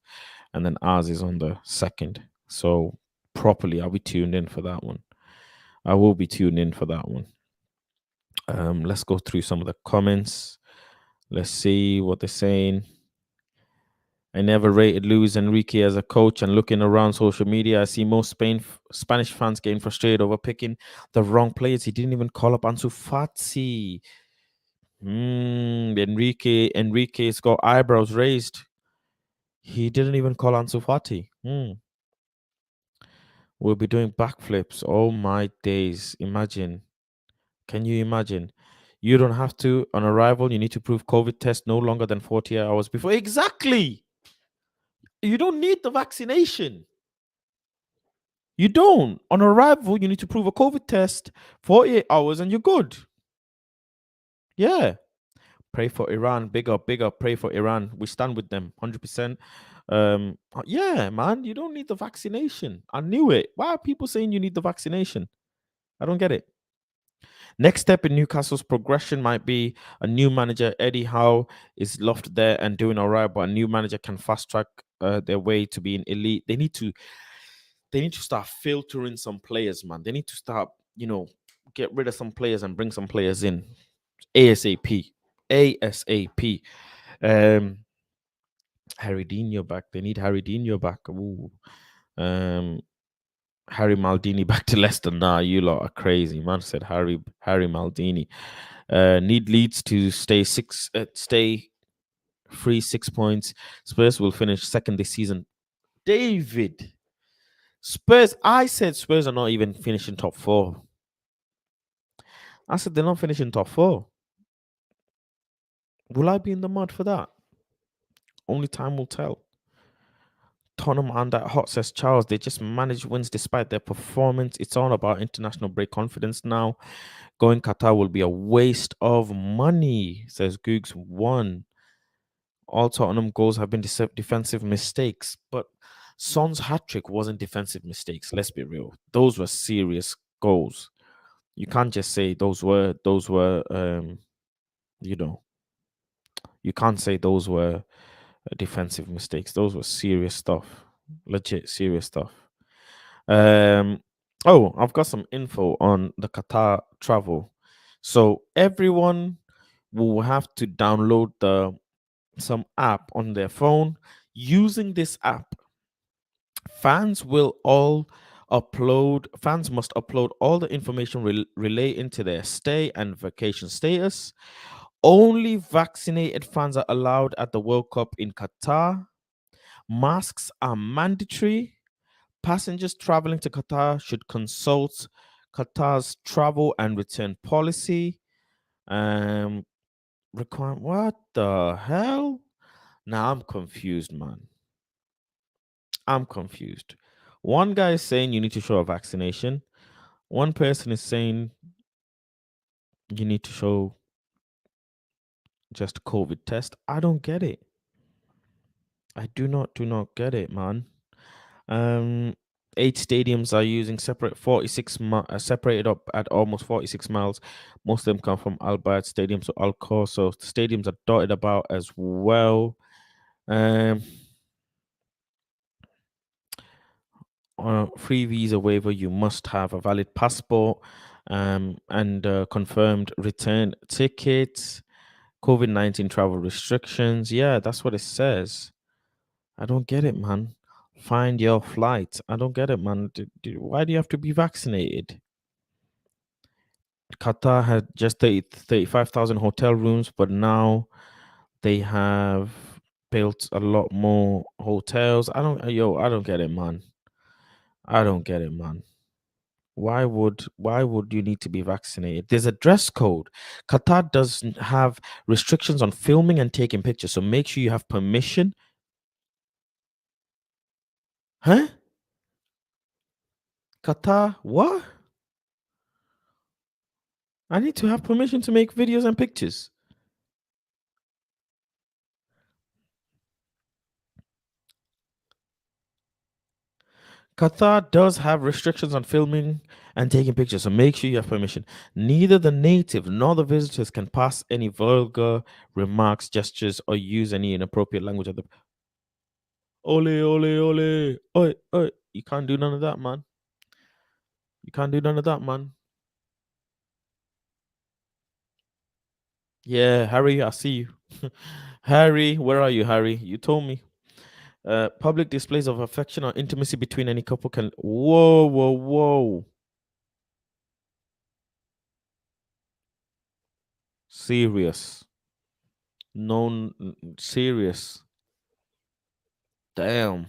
and then ours is on the second. So properly, I'll be tuned in for that one. I will be tuned in for that one. Let's go through some of the comments. Let's see what they're saying. I never rated Luis Enrique as a coach, and looking around social media, I see most Spanish fans getting frustrated over picking the wrong players. He didn't even call up Ansu Fati. Enrique's got eyebrows raised. He didn't even call Ansu Fati. We'll be doing backflips. Oh my days. Imagine. Can you imagine? You don't have to, on arrival, you need to prove COVID test no longer than 48 hours before. Exactly. You don't need the vaccination. You don't. On arrival, you need to prove a COVID test 48 hours and you're good. Yeah. Pray for Iran. Big up, big up. Pray for Iran. We stand with them 100%. Yeah, man, you don't need the vaccination. I knew it. Why are people saying you need the vaccination? I don't get it. Next step in Newcastle's progression might be a new manager. Eddie Howe is left there and doing all right, but a new manager can fast track their way to being elite. They need to start filtering some players, man. They need to start, get rid of some players and bring some players in ASAP. ASAP. Um, Harry Dino back. They need Harry Dino back. Ooh. Um, Harry Maldini back to Leicester. Nah, you lot are crazy. Man said Harry Maldini. Need Leeds to stay free 6 points. Spurs will finish second this season. David, Spurs. I said Spurs are not even finishing top four. I said they're not finishing top four. Will I be in the mud for that? Only time will tell. Tottenham and that hot, says Charles. They just manage wins despite their performance. It's all about international break confidence now. Going Qatar will be a waste of money, says Googs. One. All Tottenham goals have been defensive mistakes, but Son's hat trick wasn't defensive mistakes. Let's be real; those were serious goals. You can't just say those were you know you can't say those were defensive mistakes. Those were serious stuff, legit serious stuff. Um, oh, I've got some info on the Qatar travel. So everyone will have to download some app on their phone. Using this app, fans must upload all the information relating to their stay and vacation status. Only vaccinated fans are allowed at the World Cup in Qatar. Masks are mandatory. Passengers traveling to Qatar should consult Qatar's travel and return policy. Um, what the hell? Now I'm confused, man. I'm confused. One guy is saying you need to show a vaccination. One person is saying you need to show just a COVID test. I don't get it. I do not get it, man. Um, 8 stadiums are using separated up at almost 46 miles. Most of them come from Al Bayt Stadium, so Al Khor. So stadiums are dotted about as well. Um, free visa waiver, you must have a valid passport and confirmed return tickets. COVID-19 travel restrictions. Yeah, that's what it says. I don't get it, man. Find your flight. I don't get it, man. Why do you have to be vaccinated? Qatar had just 35,000 hotel rooms, but now they have built a lot more hotels. I don't get it, man. I don't get it, man. Why would you need to be vaccinated? There's a dress code. Qatar doesn't have restrictions on filming and taking pictures, so make sure you have permission. Huh? Qatar, what? I need to have permission to make videos and pictures. Qatar does have restrictions on filming and taking pictures, so make sure you have permission. Neither the native nor the visitors can pass any vulgar remarks, gestures, or use any inappropriate language at the ole ole ole. Oi, oi. You can't do none of that, man. You can't do none of that, man. Yeah, Harry, I see you. Harry, where are you, Harry? You told me. Public displays of affection or intimacy between any couple can. Whoa, whoa, whoa. Serious. No, serious. Damn.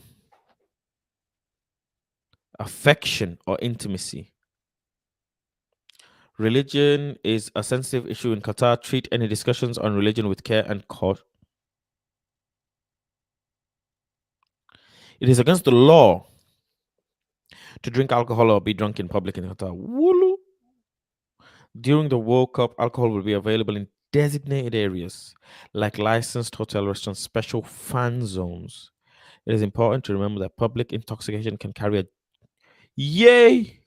Affection or intimacy. Religion is a sensitive issue in Qatar. Treat any discussions on religion with care and caution. It is against the law to drink alcohol or be drunk in public in Qatar. Wulu. During the World Cup, alcohol will be available in designated areas like licensed hotel restaurants, special fan zones. It is important to remember that public intoxication can carry a yay.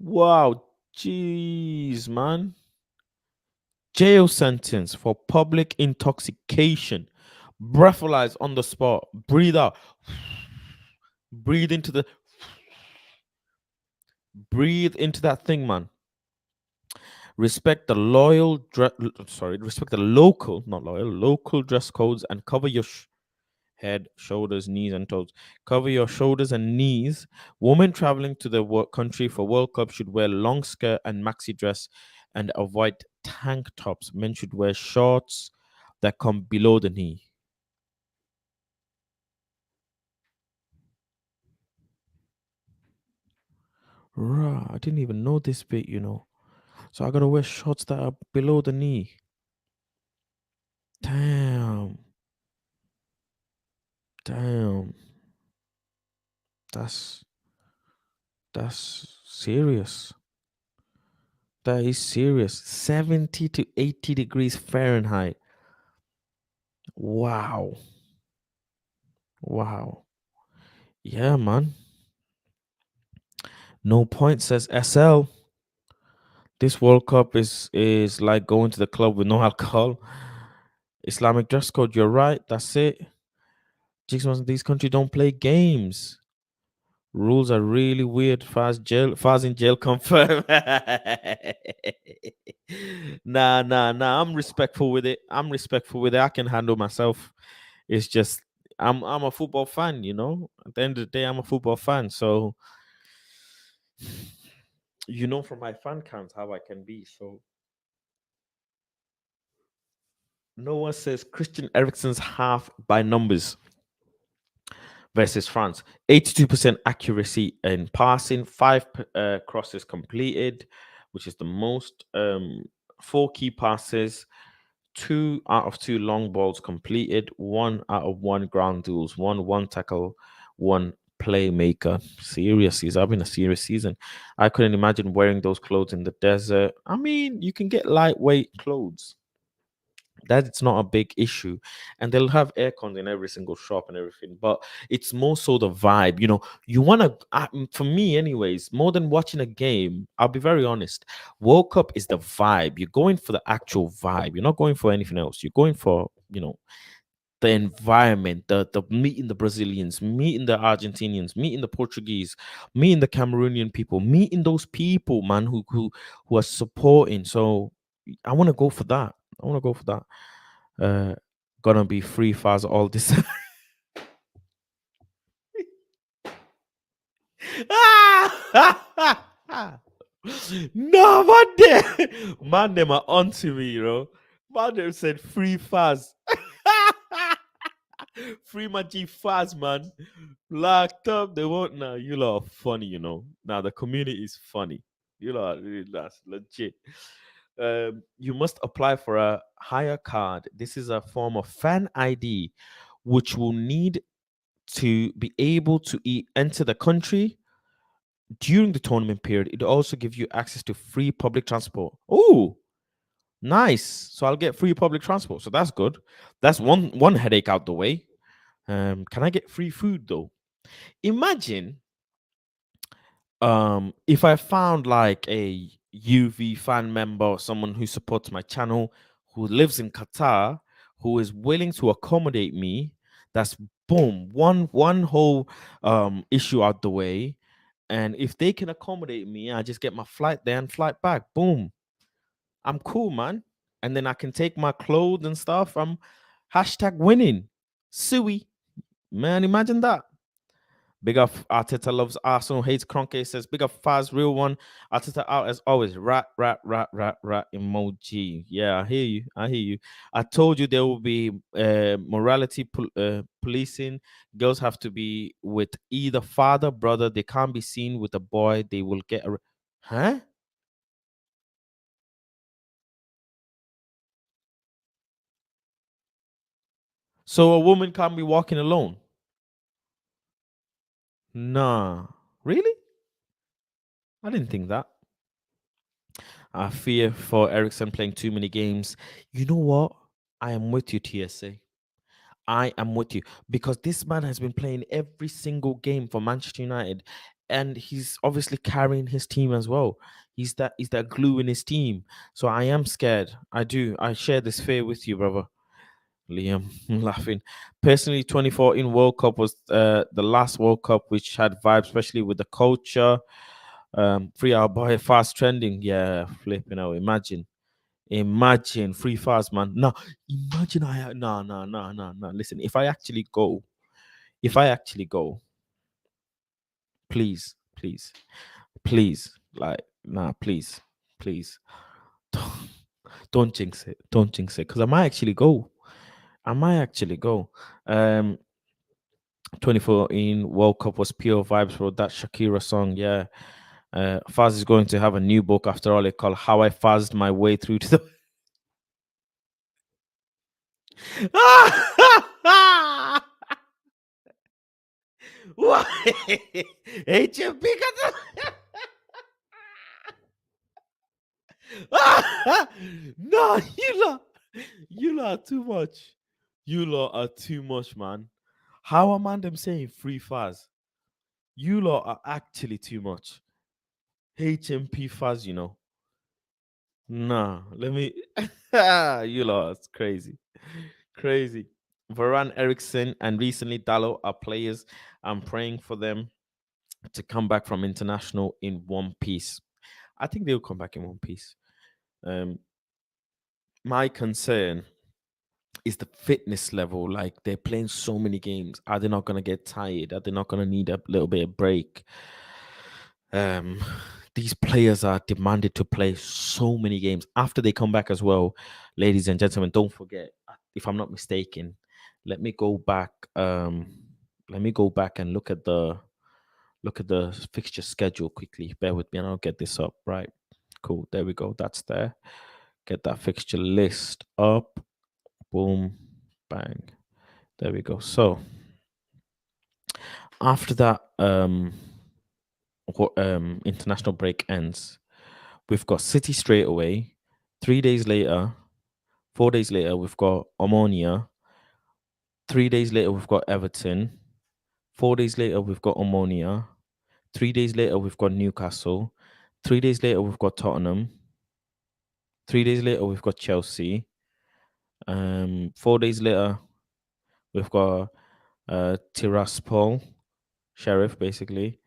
Wow, jeez, man. Jail sentence for public intoxication. Breathalyze on the spot. Breathe out. Breathe into the. Breathe into that thing, man. Respect the respect the local, not loyal, local dress codes and cover your head, shoulders, knees, and toes. Cover your shoulders and knees. Women traveling to the country for World Cup should wear long skirt and maxi dress and avoid tank tops. Men should wear shorts that come below the knee. Rah, I didn't even know this bit. So I gotta wear shorts that are below the knee. Damn. Damn. That's that's serious. That is serious. 70 to 80 degrees Fahrenheit. Wow. Wow. Yeah, man. No point says SL. This World Cup is like going to the club with no alcohol. Islamic dress code, you're right. That's it. These countries don't play games. Rules are really weird. Fast in jail confirm. Nah. I'm respectful with it. I'm respectful with it. I can handle myself. It's just I'm a football fan. At the end of the day, I'm a football fan. So from my fan count how I can be. So no one says Christian Eriksen's half by numbers versus France. 82% accuracy in passing, five crosses completed, which is the most. Four key passes, 2 out of 2 long balls completed, 1 out of 1 ground duels, one tackle, one playmaker. Seriously, it's been a serious season. I couldn't imagine wearing those clothes in the desert. I mean, you can get lightweight clothes, that it's not a big issue, and they'll have aircons in every single shop and everything, but it's more so the vibe. You want to, for me anyways, more than watching a game, I'll be very honest, World Cup is the vibe. You're going for the actual vibe, you're not going for anything else. You're going for the environment, the meeting the Brazilians, meeting the Argentinians, meeting the Portuguese, meeting the Cameroonian people, meeting those people, man, who are supporting. So I want to go for that. I want to go for that. Gonna be free fast all this. No, man, them are onto me. Man, them said free fast. Free my G fast, man. Locked up, they won't now. You lot are funny. Now the community is funny. You lot are really that's legit. You must apply for a hire card. This is a form of fan ID, which will need to be able to enter the country During the tournament period, it also gives you access to free public transport. Oh, nice. So I'll get free public transport. So that's good. That's one headache out the way. Can I get free food though? Imagine if I found like a UV fan member or someone who supports my channel who lives in Qatar who is willing to accommodate me. That's boom, one whole issue out the way. And if they can accommodate me, I just get my flight there and flight back. Boom. I'm cool, man. And then I can take my clothes and stuff. I'm hashtag winning. Suey. Man, imagine that. Big up Arteta loves Arsenal, hates Kroenke, says big up Faz, real one. Arteta out as always. Rat, rat, rat, rat, rat emoji. Yeah, I hear you. I hear you. I told you there will be morality policing. Girls have to be with either father, brother. They can't be seen with a boy. They will get a. Huh? So a woman can't be walking alone? Nah. Really? I didn't think that. I fear for Ericsson playing too many games. You know what? I am with you, TSA. I am with you because this man has been playing every single game for Manchester United, and he's obviously carrying his team as well. He's that glue in his team. So I am scared. I do. I share this fear with you, brother. Liam laughing. Personally, 2014 World Cup was the last World Cup which had vibes, especially with the culture. 3 hour boy fast trending. Yeah, flipping out. Imagine free fast, man. No, imagine no. Listen, if I actually go, please, please, please, like, nah, please, don't, don't jinx it. Don't jinx it. Because I might actually go. I might actually go. Um, 2014 World Cup was pure vibes for that Shakira song. Yeah. Faz is going to have a new book after all. It called How I Fazzed My Way Through to the. Why? HMP no, you lot are too much. You lot are too much, man. How am I them saying free fuzz? You lot are actually too much. HMP fuzz, you know. Nah, let me. You lot, it's crazy, crazy. Varane, Eriksson, and recently Dallo are players. I'm praying for them to come back from international in one piece. I think they'll come back in one piece. Um, my concern is the fitness level. Like they're playing so many games. Are they not gonna get tired? Are they not gonna need a little bit of break? Um, these players are demanded to play so many games after they come back as well. Ladies and gentlemen, don't forget, if I'm not mistaken, let me go back. Let me go back and look at the fixture schedule quickly. Bear with me, and I'll get this up. Right, cool. There we go. That's there. Get that fixture list up. Boom, bang. There we go. So after that international break ends, we've got City straight away. 3 days later, 4 days later, we've got Omonia. 3 days later, we've got Everton. 4 days later, we've got Omonia. 3 days later, we've got Newcastle. 3 days later, we've got Tottenham. 3 days later, we've got Chelsea. 4 days later, we've got Tiraspol, Sheriff, basically.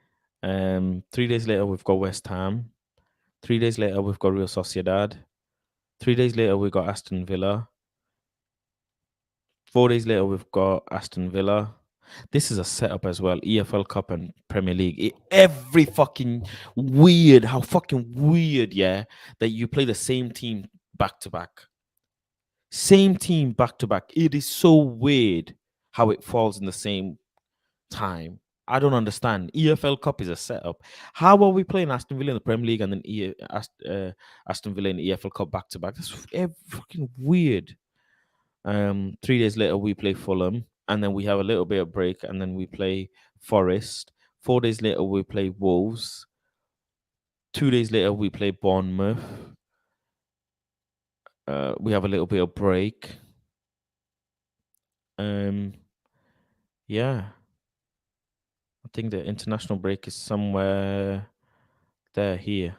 3 days later, we've got West Ham. 3 days later, we've got Real Sociedad. 3 days later, we've got Aston Villa. 4 days later, we've got Aston Villa. This is a setup as well. EFL Cup and Premier League. Every fucking weird, how fucking weird, yeah, that you play the same team back to back. Same team back to back. It is so weird how it falls in the same time. I don't understand. EFL Cup is a setup. How are we playing Aston Villa in the Premier League and then Aston Villa in the EFL Cup back to back? That's fucking weird. 3 days later we play Fulham, and then we have a little bit of break, and then we play Forest. 4 days later we play Wolves. 2 days later, we play Bournemouth. We have a little bit of break. Um, yeah, I think the international break is somewhere there here.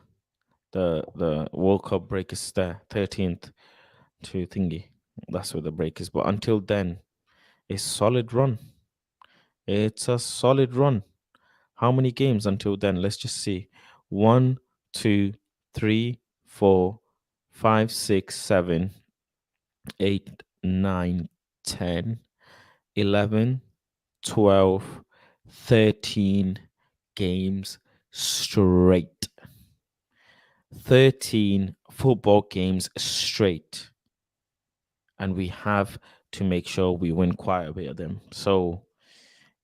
The World Cup break is there, 13th to thingy. That's where the break is. But until then, it's solid run. It's a solid run. How many games until then? Let's just see. One, two, three, four, five, six, seven, 8, 9, 10, 11, 12, 13 games straight. 13 football games straight. And we have to make sure we win quite a bit of them. So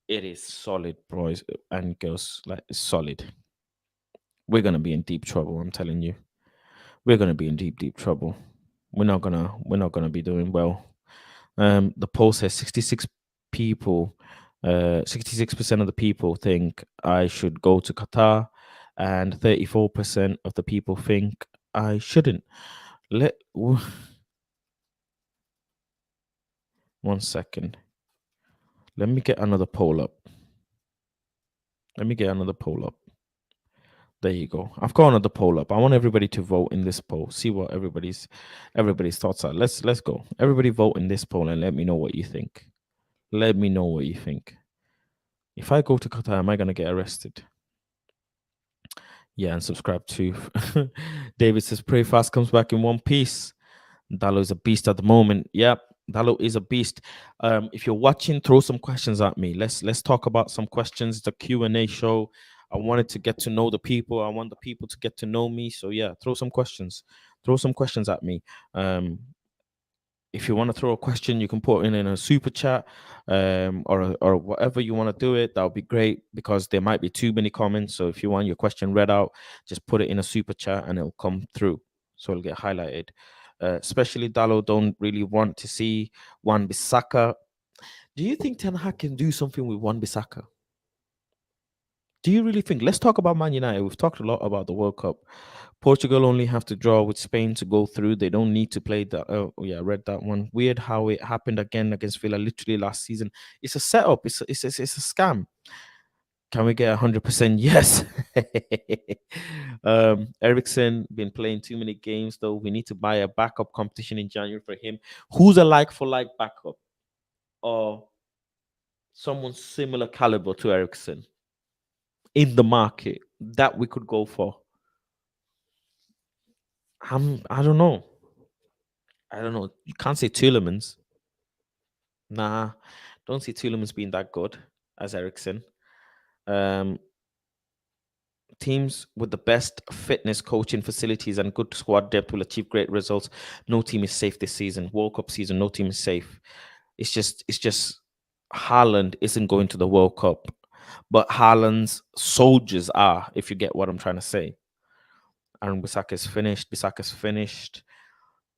it is solid, boys and girls. Like, it's solid. We're going to be in deep trouble, I'm telling you. We're going to be in deep trouble. We're not gonna be doing well. The poll says 66 people, 66% of the people think I should go to Qatar, and 34% of the people think I shouldn't. Let 1 second. Let me get another poll up. Let me get another poll up. There you go. I've got another poll up. I want everybody to vote in this poll. See what everybody's thoughts are. Let's go. Everybody vote in this poll and let me know what you think. Let me know what you think. If I go to Qatar, am I gonna get arrested? Yeah, and subscribe to David says Pray Fast comes back in one piece. Dalo is a beast at the moment. Yep, Dalo is a beast. If you're watching, throw some questions at me. Let's talk about some questions. It's a Q&A show. I wanted to get to know the people. I want the people to get to know me. So yeah, throw some questions. Throw some questions at me. If you want to throw a question, you can put in a super chat, or whatever you want to do it. That would be great because there might be too many comments. So if you want your question read out, just put it in a super chat and it'll come through. So it'll get highlighted. Especially Dalo don't really want to see Wan Bissaka. Do you think Ten Hag can do something with Wan Bissaka? Do you really think? Let's talk about Man United. We've talked a lot about the World Cup. Portugal only have to draw with Spain to go through. They don't need to play that. Oh, yeah, I read that one. Weird how it happened again against Villa literally last season. It's a setup. It's a scam. Can we get 100%? Yes. Ericsson been playing too many games though. We need to buy a backup competition in January for him. Who's a like for like backup or someone similar caliber to Ericsson in the market that we could go for? I don't know. I don't know. You can't say Tielemans. Nah, don't see Tielemans being that good as Ericsson. Um, Teams with the best fitness, coaching facilities, and good squad depth will achieve great results. No team is safe this season. World Cup season, no team is safe. It's just Haaland isn't going to the World Cup, but Haaland's soldiers are. If you get what I'm trying to say. And Bisaka's finished. Bisaka's finished.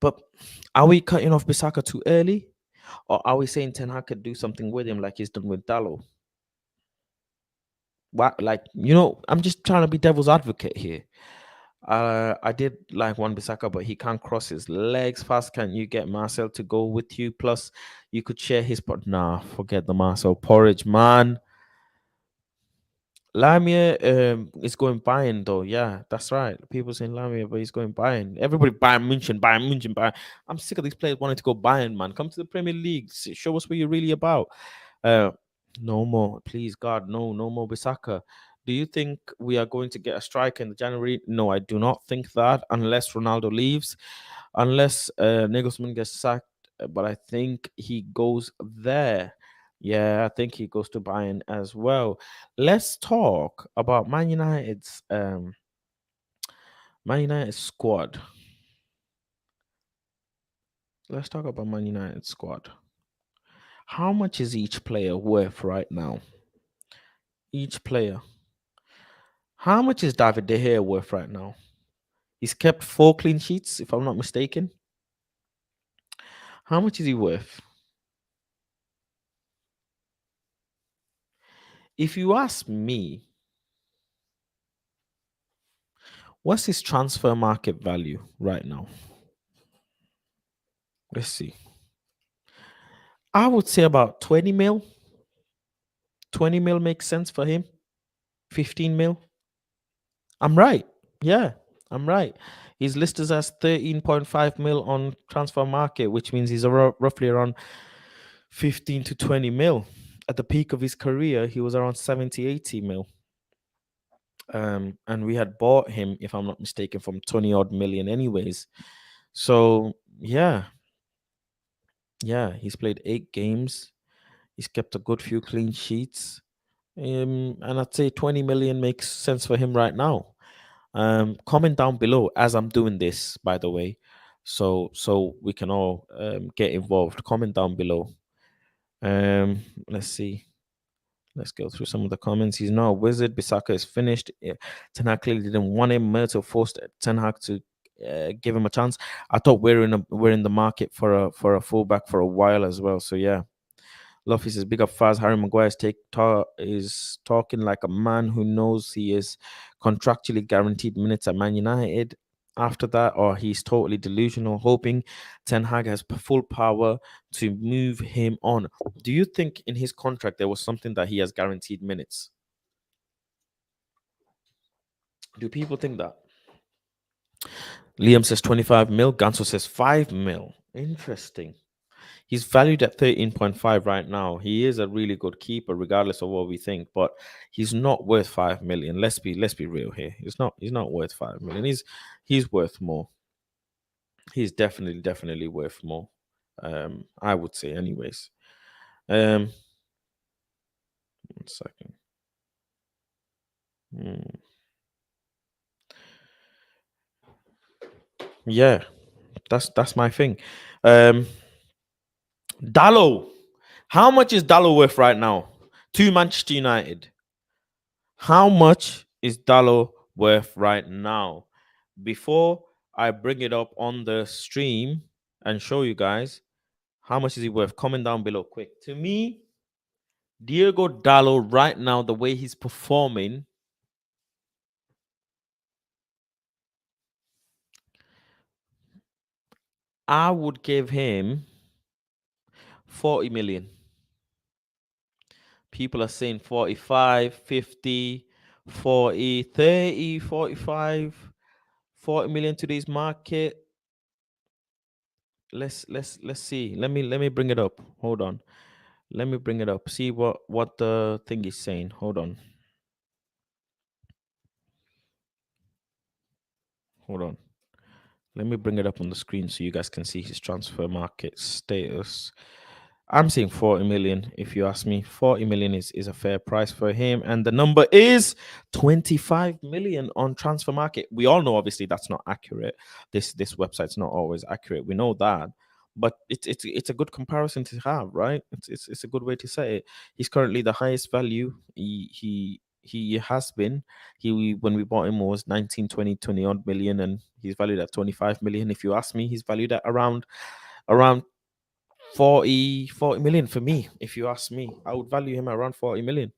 But are we cutting off Bisaka too early? Or are we saying Ten Hag could do something with him like he's done with Dallo? What, like, I'm just trying to be devil's advocate here. I did like Wan Bissaka, but he can't cross his legs fast. Can you get Marcel to go with you? Plus, you could share his, but nah, forget the Marcel porridge, man. Lamia is going Bayern though. Yeah, that's right. People saying Lamia, but he's going Bayern. Everybody Bayern Munich, Bayern. I'm sick of these players wanting to go Bayern, man. Come to the Premier League. Show us what you're really about. Uh, no more, please, God, no more Bisaka. Do you think we are going to get a striker in January? No, I do not think that unless Ronaldo leaves, unless Nagelsmann gets sacked. But I think he goes there. Yeah, I think he goes to Bayern as well. Let's talk about Man United squad. Let's talk about Man United squad. How much is each player worth right now? Each player. How much is David De Gea worth right now? He's kept 4 clean sheets, if I'm not mistaken. How much is he worth? If you ask me, What's his transfer market value right now? Let's see. I would say about 20 mil. 20 mil makes sense for him. 15 mil. I'm right. Yeah, I'm right. He's listed as 13.5 mil on transfer market, which means he's roughly around 15 to 20 mil. At the peak of his career, he was around 70, 80 mil. And we had bought him, if I'm not mistaken, from 20 odd million, anyways. So, yeah, yeah, he's played 8 games. He's kept a good few clean sheets. And I'd say 20 million makes sense for him right now. Comment down below as I'm doing this, by the way, so we can all get involved. Comment down below. Let's see. Let's go through some of the comments. He's not a wizard. Bisaka is finished. Ten Hag clearly didn't want him. Myrtle forced Ten Hag to give him a chance. I thought we're in the market for a fullback for a while as well. So yeah. Luffy says, big up Faz. Harry Maguire is talking like a man who knows he is contractually guaranteed minutes at Man United. After that, or he's totally delusional, hoping Ten Hag has full power to move him on. Do you think in his contract there was something that he has guaranteed minutes? Do people think that? Liam says 25 mil. Ganso says 5 mil. Interesting. He's valued at 13.5 right now. He is a really good keeper, regardless of what we think, but he's not worth 5 million. Let's be real here. He's not worth 5 million. He's worth more. He's definitely worth more. I would say, anyways. 1 second. Yeah, that's my thing. Dallo. How much is Dallo worth right now? To Manchester United. How much is Dallo worth right now? Before I bring it up on the stream and show you guys how much is he worth, comment down below quick. To me, Diego Dallo right now, the way he's performing, I would give him 40 million. People are saying 45, 50, 40, 30, 45, 40 million today's market. Let's see. Let me bring it up. Hold on. Let me bring it up. See what the thing is saying. Hold on. Hold on. Let me bring it up on the screen so you guys can see his transfer market status. I'm saying 40 million. If you ask me, 40 million is a fair price for him. And the number is 25 million on transfer market. We all know obviously that's not accurate. This website's not always accurate. We know that. But it's a good comparison to have, right? It's a good way to say it. He's currently the highest value he has been. He when we bought him was 19, 20 odd million, and he's valued at 25 million. If you ask me, he's valued at around 40 million for me. If you ask me, I would value him around 40 million.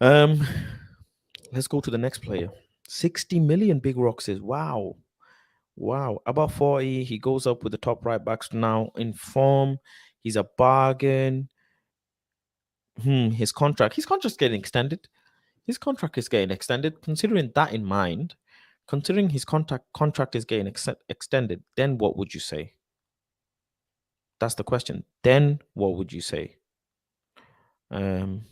Um, let's go to the next player. 60 million. Big Rock says, wow. Wow. About 40. He goes up with the top right backs now in form. He's a bargain. His contract's getting extended. His contract is getting extended. Considering that in mind, considering his contract is getting extended, then what would you say? That's the question. Then what would you say? Damn,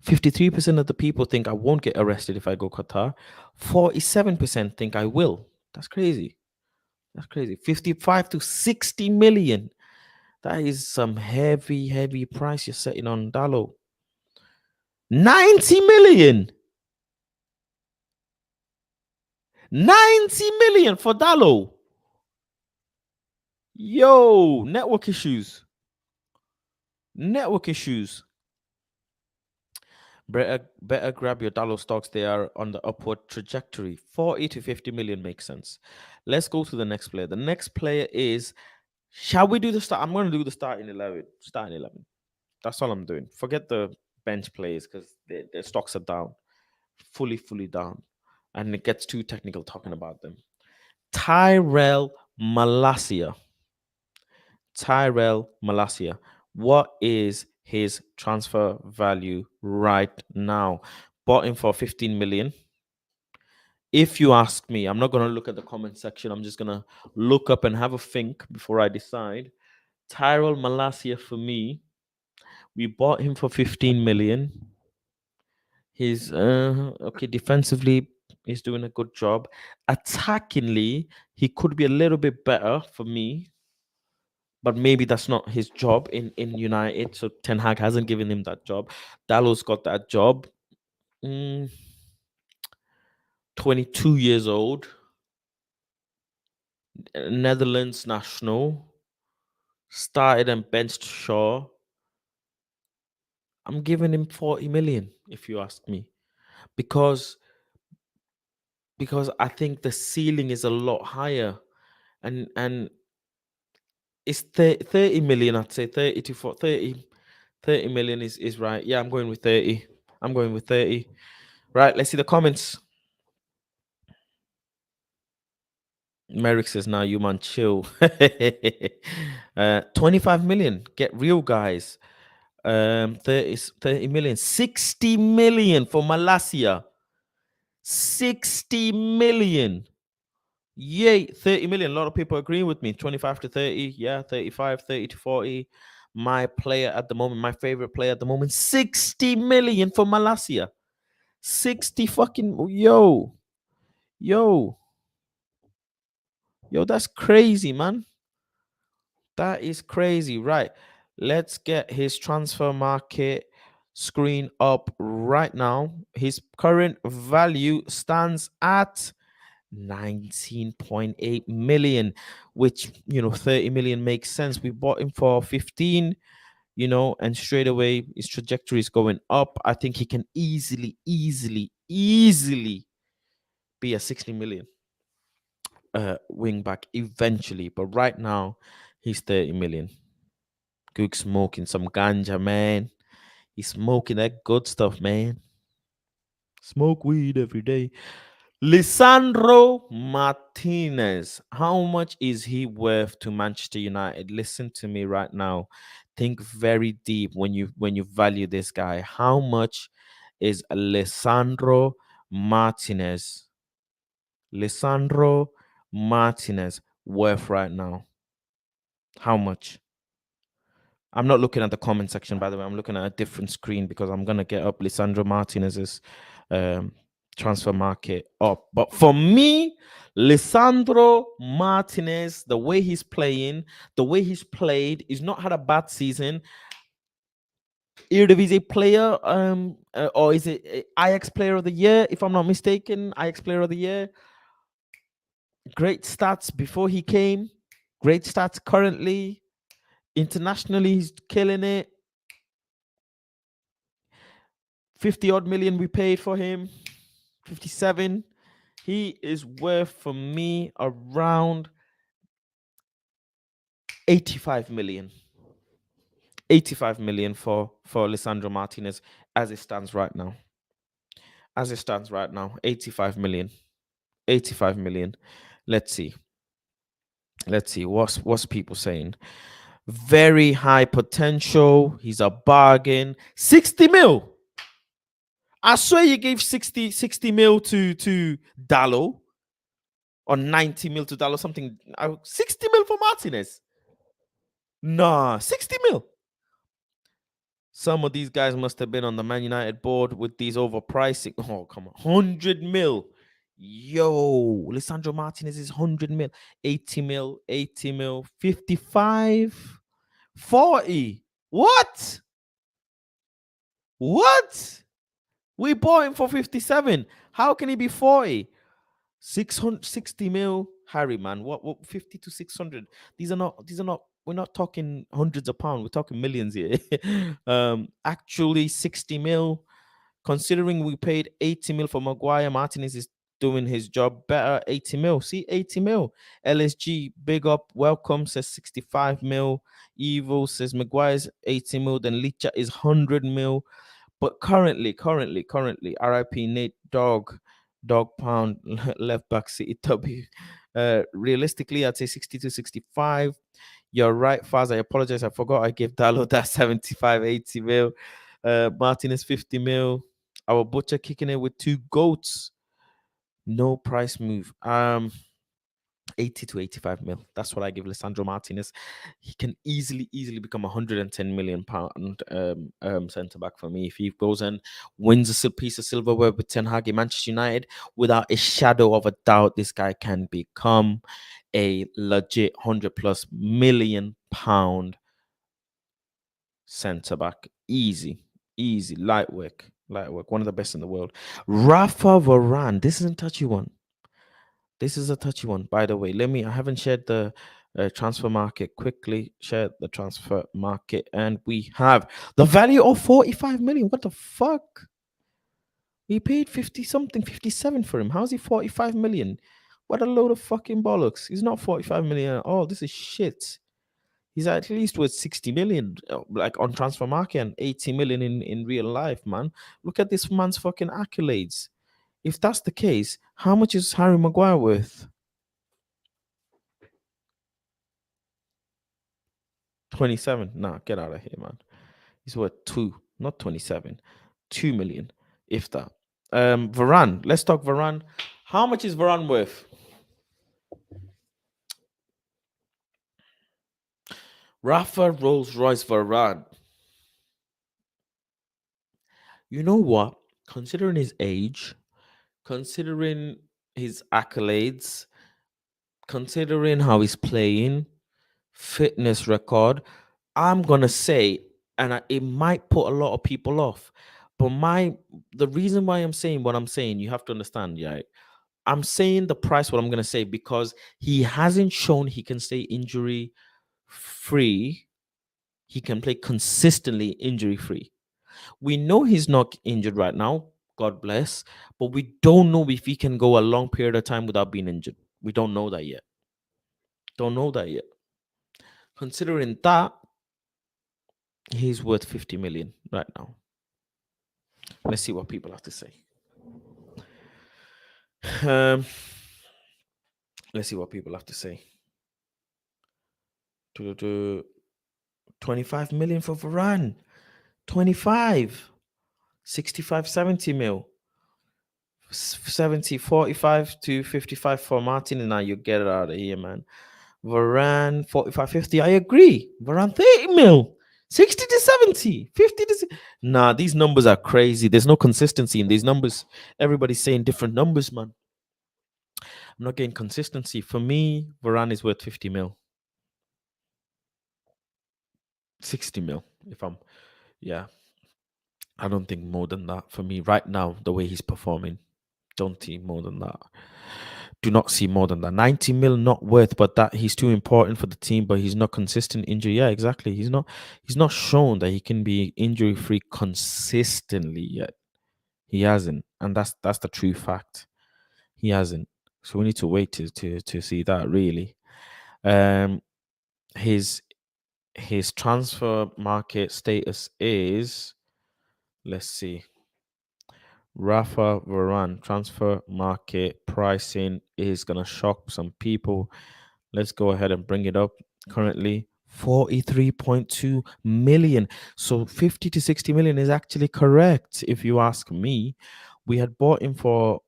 53% of the people think I won't get arrested if I go Qatar. 47% think I will. That's crazy. That's crazy. 55 to 60 million. That is some heavy price you're setting on Dallo. 90 million. 90 million for Dallo. Yo, network issues. Network issues. Better grab your Dallo stocks. They are on the upward trajectory. 40 to 50 million makes sense. Let's go to the next player. The next player is, shall we do the start? I'm going to do the starting 11. Starting 11. That's all I'm doing. Forget the bench players because their stocks are down. Fully down. and it gets too technical talking about them. Tyrell Malacia. Tyrell Malacia. What is his transfer value right now? Bought him for 15 million. If you ask me, I'm not going to look at the comment section. I'm just going to look up and have a think before I decide. Tyrell Malacia for me, we bought him for 15 million. He's okay defensively. He's doing a good job. Attackingly, he could be a little bit better for me, but maybe that's not his job in United. So Ten Hag hasn't given him that job. Dallow's got that job. 22 years old, Netherlands national, started and benched Shaw. I'm giving him 40 million, if you ask me, because I think the ceiling is a lot higher, and it's 30 million. I'd say 30 to 40, 30 million is right. Yeah, I'm going with 30. I'm going with 30. Right, let's see the comments. Merrick says, "Now you man chill." 25 million. Get real, guys. 30 million. 60 million for Malacia. 60 million. Yay, 30 million. A lot of people agree with me. 25 to 30. Yeah, 35, 30 to 40. My player at the moment, my favorite player at the moment, 60 million for Malacia. 60 fucking yo. Yo. Yo, that's crazy, man. That is crazy. Right. Let's get his transfer market screen up right now. His current value stands at 19.8 million, which 30 million makes sense. We bought him for 15, and straight away his trajectory is going up. I think he can easily be a 60 million wing back eventually, but right now he's 30 million. Gook smoking some ganja, man. He's smoking that good stuff, man. Smoke weed every day. Lisandro Martinez. How much is he worth to Manchester United? Listen to me right now. Think very deep when you value this guy. How much is Lisandro Martinez? Lisandro Martinez worth right now? How much? I'm not looking at the comment section, by the way. I'm looking at a different screen because I'm gonna get up Lisandro Martinez's transfer market up. But for me, Lisandro Martinez, the way he's playing, the way he's played, he's not had a bad season. Eredivisie player, or is it Ajax player of the year? If I'm not mistaken, Ajax player of the year. Great stats before he came. Great stats currently. Internationally, he's killing it. 50 odd million we paid for him. 57. He is worth for me around 85 million. 85 million for Lisandro Martinez as it stands right now. As it stands right now, 85 million. 85 million. Let's see. Let's see. What's people saying? Very high potential. He's a bargain. 60 mil. I swear you gave 60 mil to Dallo, or 90 mil to Dallo, something. 60 mil for Martinez. Nah, 60 mil. Some of these guys must have been on the Man United board with these overpricing. Oh, come on. 100 mil. Yo, Lisandro Martinez is 100 mil. 80 mil, 80 mil, 55, 40. What? What? We bought him for 57. How can he be 40? 660 mil. Harry, man. What 50 to 600? These are not, we're not talking hundreds of pounds, we're talking millions here. Actually 60 mil. Considering we paid 80 mil for Maguire, Martinez is doing his job better. 80 mil. See, 80 mil. LSG, big up, welcome, says 65 mil. Evil says Maguire's 80 mil. Then Licha is 100 mil. But currently, RIP Nate Dogg, Dog pound left back City W. Realistically, I'd say 60 to 65. You're right, Faz. I apologize. I forgot I gave Dallo that 75, 80 mil. Martinez 50 mil. Our butcher kicking it with two goats. No price move. 80 to 85 mil. That's what I give Lissandro Martinez. He can easily become 110 million pound centre back for me if he goes and wins a piece of silverware with Ten Hag in Manchester United. Without a shadow of a doubt, this guy can become a legit 100+ million pound centre back. Easy, light work. One of the best in the world. Rafa Varane. This is a touchy one. This is a touchy one, by the way. I haven't shared the transfer market quickly. Share the transfer market, and we have the value of 45 million. What the fuck? We paid 50 something, 57 for him. How's he 45 million? What a load of fucking bollocks. He's not 45 million at all. This is shit. He's at least worth 60 million, like on transfer market, and 80 million in real life, man. Look at this man's fucking accolades. If that's the case, how much is Harry Maguire worth? 27. Nah, get out of here, man. He's worth two, not 27. 2 million, if that. Varane. Let's talk Varane. How much is Varane worth? Rafa Rolls Royce Varane. You know what? Considering his age, considering his accolades, considering how he's playing, fitness record, I'm gonna say, and it might put a lot of people off, but the reason why I'm saying what I'm saying, you have to understand, yeah. I'm saying the price, what I'm gonna say, because he hasn't shown he can stay injury free. He can play consistently injury free. We know he's not injured right now, God bless, but we don't know if he can go a long period of time without being injured. We don't know that yet. Don't know that yet. Considering that, he's worth 50 million right now. Let's see what people have to say. Um, let's see what people have to say. 25 million for Varane. 25. 65, 70 mil. 70, 45 to 55 for Martin, and now you get it out of here, man. Varane 45, 50. I agree. Varane 30 mil. 60 to 70, 50 to Nah, these numbers are crazy. There's no consistency in these numbers. Everybody's saying different numbers, man. I'm not getting consistency. For me, Varane is worth 50 mil. 60 mil, if I'm, yeah. I don't think more than that for me right now, the way he's performing. Don't see more than that. Do not see more than that. 90 mil not worth, but that he's too important for the team, but he's not consistent injury. Yeah, exactly. He's not shown that he can be injury free consistently yet. He hasn't. And that's the true fact. He hasn't. So we need to wait to see that really. Um his transfer market status is, let's see. Rafa Varane transfer market pricing is gonna shock some people. Let's go ahead and bring it up. Currently 43.2 million. So 50 to 60 million is actually correct, if you ask me. We had bought him for,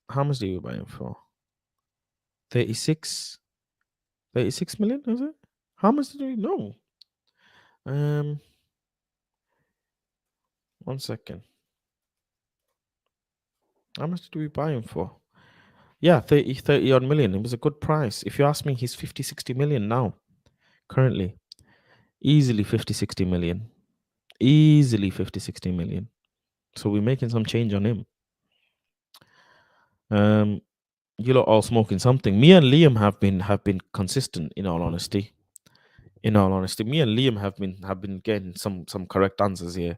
how much did we buy him for? 36 million, is it? How much did we know? One second. How much did we buy him for? Yeah, 30 odd million. It was a good price. If you ask me, he's 50, 60 million now, currently. Easily 50, 60 million. Easily 50, 60 million. So we're making some change on him. You lot all smoking something. Me and Liam have been consistent, in all honesty. In all honesty, me and Liam have been getting some correct answers here.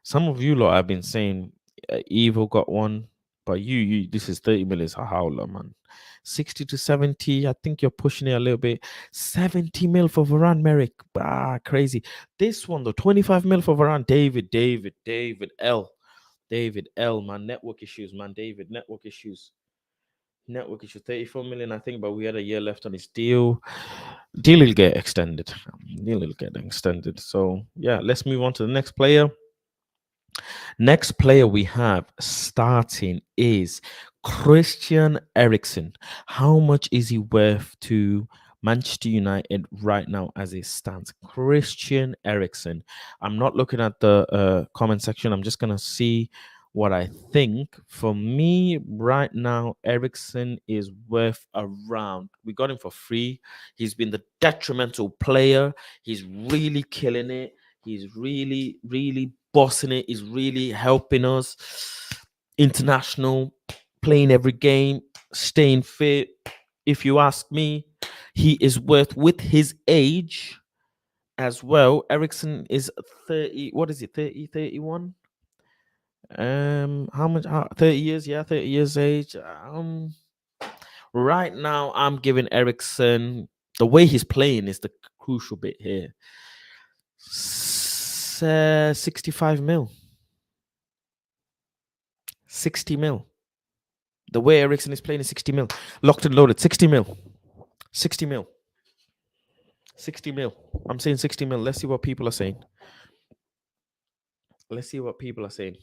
Some of you lot have been saying Evil got one, but you this is 30 million is a howler, man. 60 to 70, I think you're pushing it a little bit. 70 mil for Varane, Merrick. Crazy. This one though, 25 mil for Varane, David L. David L, man, network issues, man. David, network issues. Network issue 34 million, I think, but we had a year left on his deal. Deal will get extended. Deal will get extended. So yeah, let's move on to the next player. Next player we have starting is Christian Eriksen. How much is he worth to Manchester United right now as it stands? Christian Eriksen. I'm not looking at the comment section. I'm just gonna see what I think. For me, right now, Eriksen is worth around. We got him for free. He's been the detrimental player. He's really killing it. He's really, really bossing it. He's really helping us. International, playing every game, staying fit. If you ask me, he is worth with his age as well. Ericsson is 30. What is it? 30, 31? How much? 30 years? Yeah, 30 years age. Right now, I'm giving Ericsson the way he's playing is the crucial bit here. 65 mil. 60 mil. The way Ericsson is playing is 60 mil. Locked and loaded. 60 mil. 60 mil. 60 mil. I'm saying 60 mil. Let's see what people are saying. Let's see what people are saying.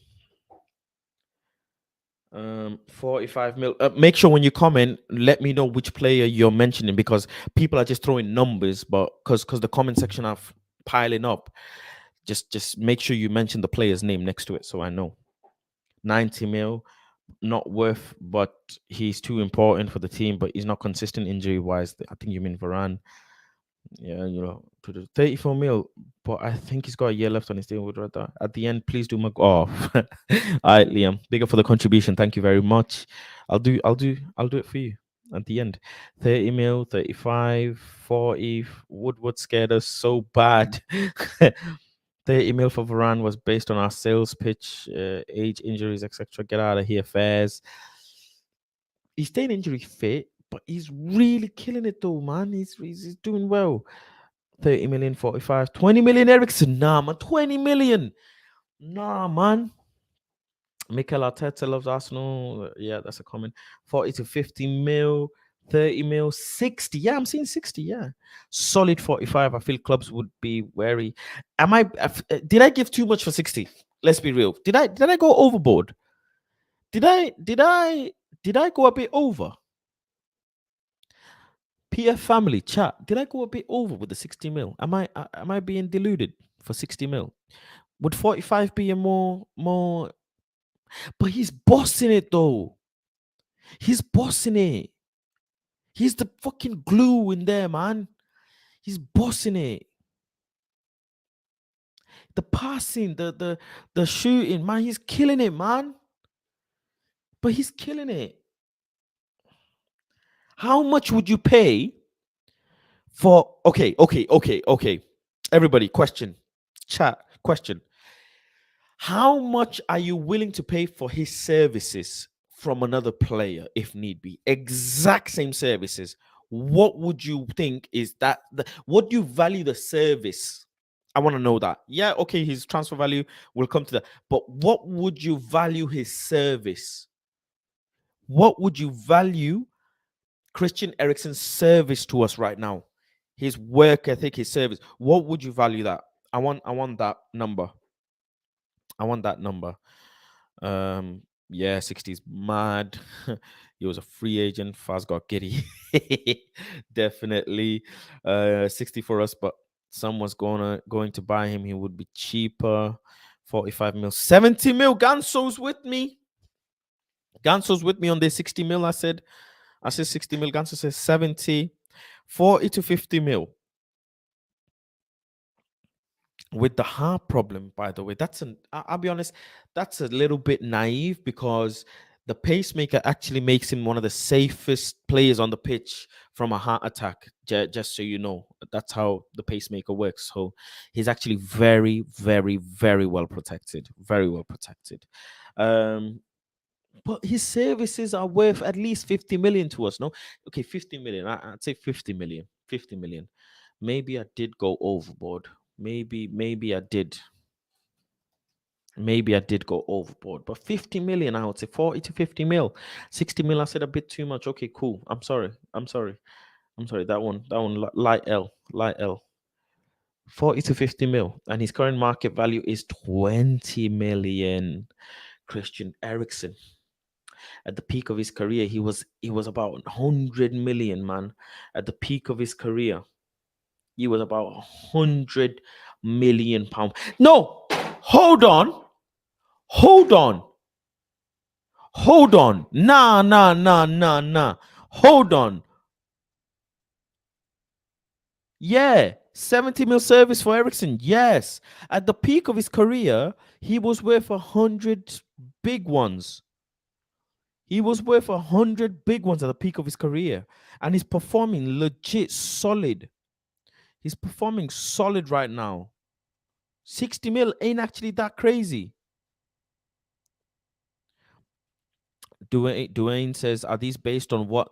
45 mil. Make sure when you comment, let me know which player you're mentioning because people are just throwing numbers, but because the comment section are piling up, just make sure you mention the player's name next to it so I know. 90 mil, not worth, but he's too important for the team, but he's not consistent injury wise. I think you mean Varane. Yeah, to the 34 mil, but I think he's got a year left on his deal. Would rather at the end, please do all right, Liam. Bigger for the contribution. Thank you very much. I'll do it for you at the end. 30 mil, 35, 40. Woodward scared us so bad. 30 mil for Varane was based on our sales pitch, age, injuries, etc. Get out of here, Fairs. He's staying injury fit, but he's really killing it though, man. He's doing well. 30 million, 45, 20 million Ericsson. Nah, man, 20 million. Nah, man. Mikel Arteta loves Arsenal. Yeah, that's a comment. 40 to 50 mil, 30 mil, 60. Yeah, I'm seeing 60. Yeah. Solid 45. I feel clubs would be wary. Did I give too much for 60? Let's be real. Did I go overboard? Did I go a bit over? PF family chat. Did I go a bit over with the 60 mil? Am I being deluded for 60 mil? Would 45 be a more? But he's bossing it though. He's bossing it. He's the fucking glue in there, man. He's bossing it. The passing, the shooting, man. He's killing it, man. But he's killing it. How much would you pay for? Okay. Everybody, question, chat, question. How much are you willing to pay for his services from another player if need be? Exact same services. What would you think is that? What do you value the service? I want to know that. Yeah, okay, his transfer value will come to that. But what would you value his service? What would you value Christian Eriksen's service to us right now? His work ethic, his service. What would you value that? I want that number. I want that number. Yeah, 60s mad. He was a free agent. Faz got giddy. Definitely. 60 for us, but someone's going to buy him. He would be cheaper. 45 mil. 70 mil. Ganso's with me. Ganso's with me on the 60 mil. I said 60 mil. Ganso says 70. 40 to 50 mil. With the heart problem, by the way, I'll be honest, that's a little bit naive because the pacemaker actually makes him one of the safest players on the pitch from a heart attack. Just so you know, that's how the pacemaker works. So he's actually very, very, very well protected. Very well protected. But his services are worth at least 50 million to us. No, okay, 50 million. I'd say 50 million. 50 million. Maybe I did go overboard. Maybe I did. Maybe I did go overboard, but 50 million, I would say 40 to 50 mil. 60 mil, I said a bit too much. Okay, cool. I'm sorry. I'm sorry. I'm sorry. That one, light L, light L. 40 to 50 mil. And his current market value is 20 million. Christian Eriksen. At the peak of his career, he was about 100 million, man. At the peak of his career, he was about 100 million pounds. No, hold on, hold on, hold on. Nah, nah, nah, nah, nah. Hold on. Yeah, 70 mil service for Ericsson. Yes. At the peak of his career, he was worth 100 big ones. He was worth 100 big ones at the peak of his career. And he's performing legit solid. He's performing solid right now. 60 mil ain't actually that crazy. Dwayne says, are these based on what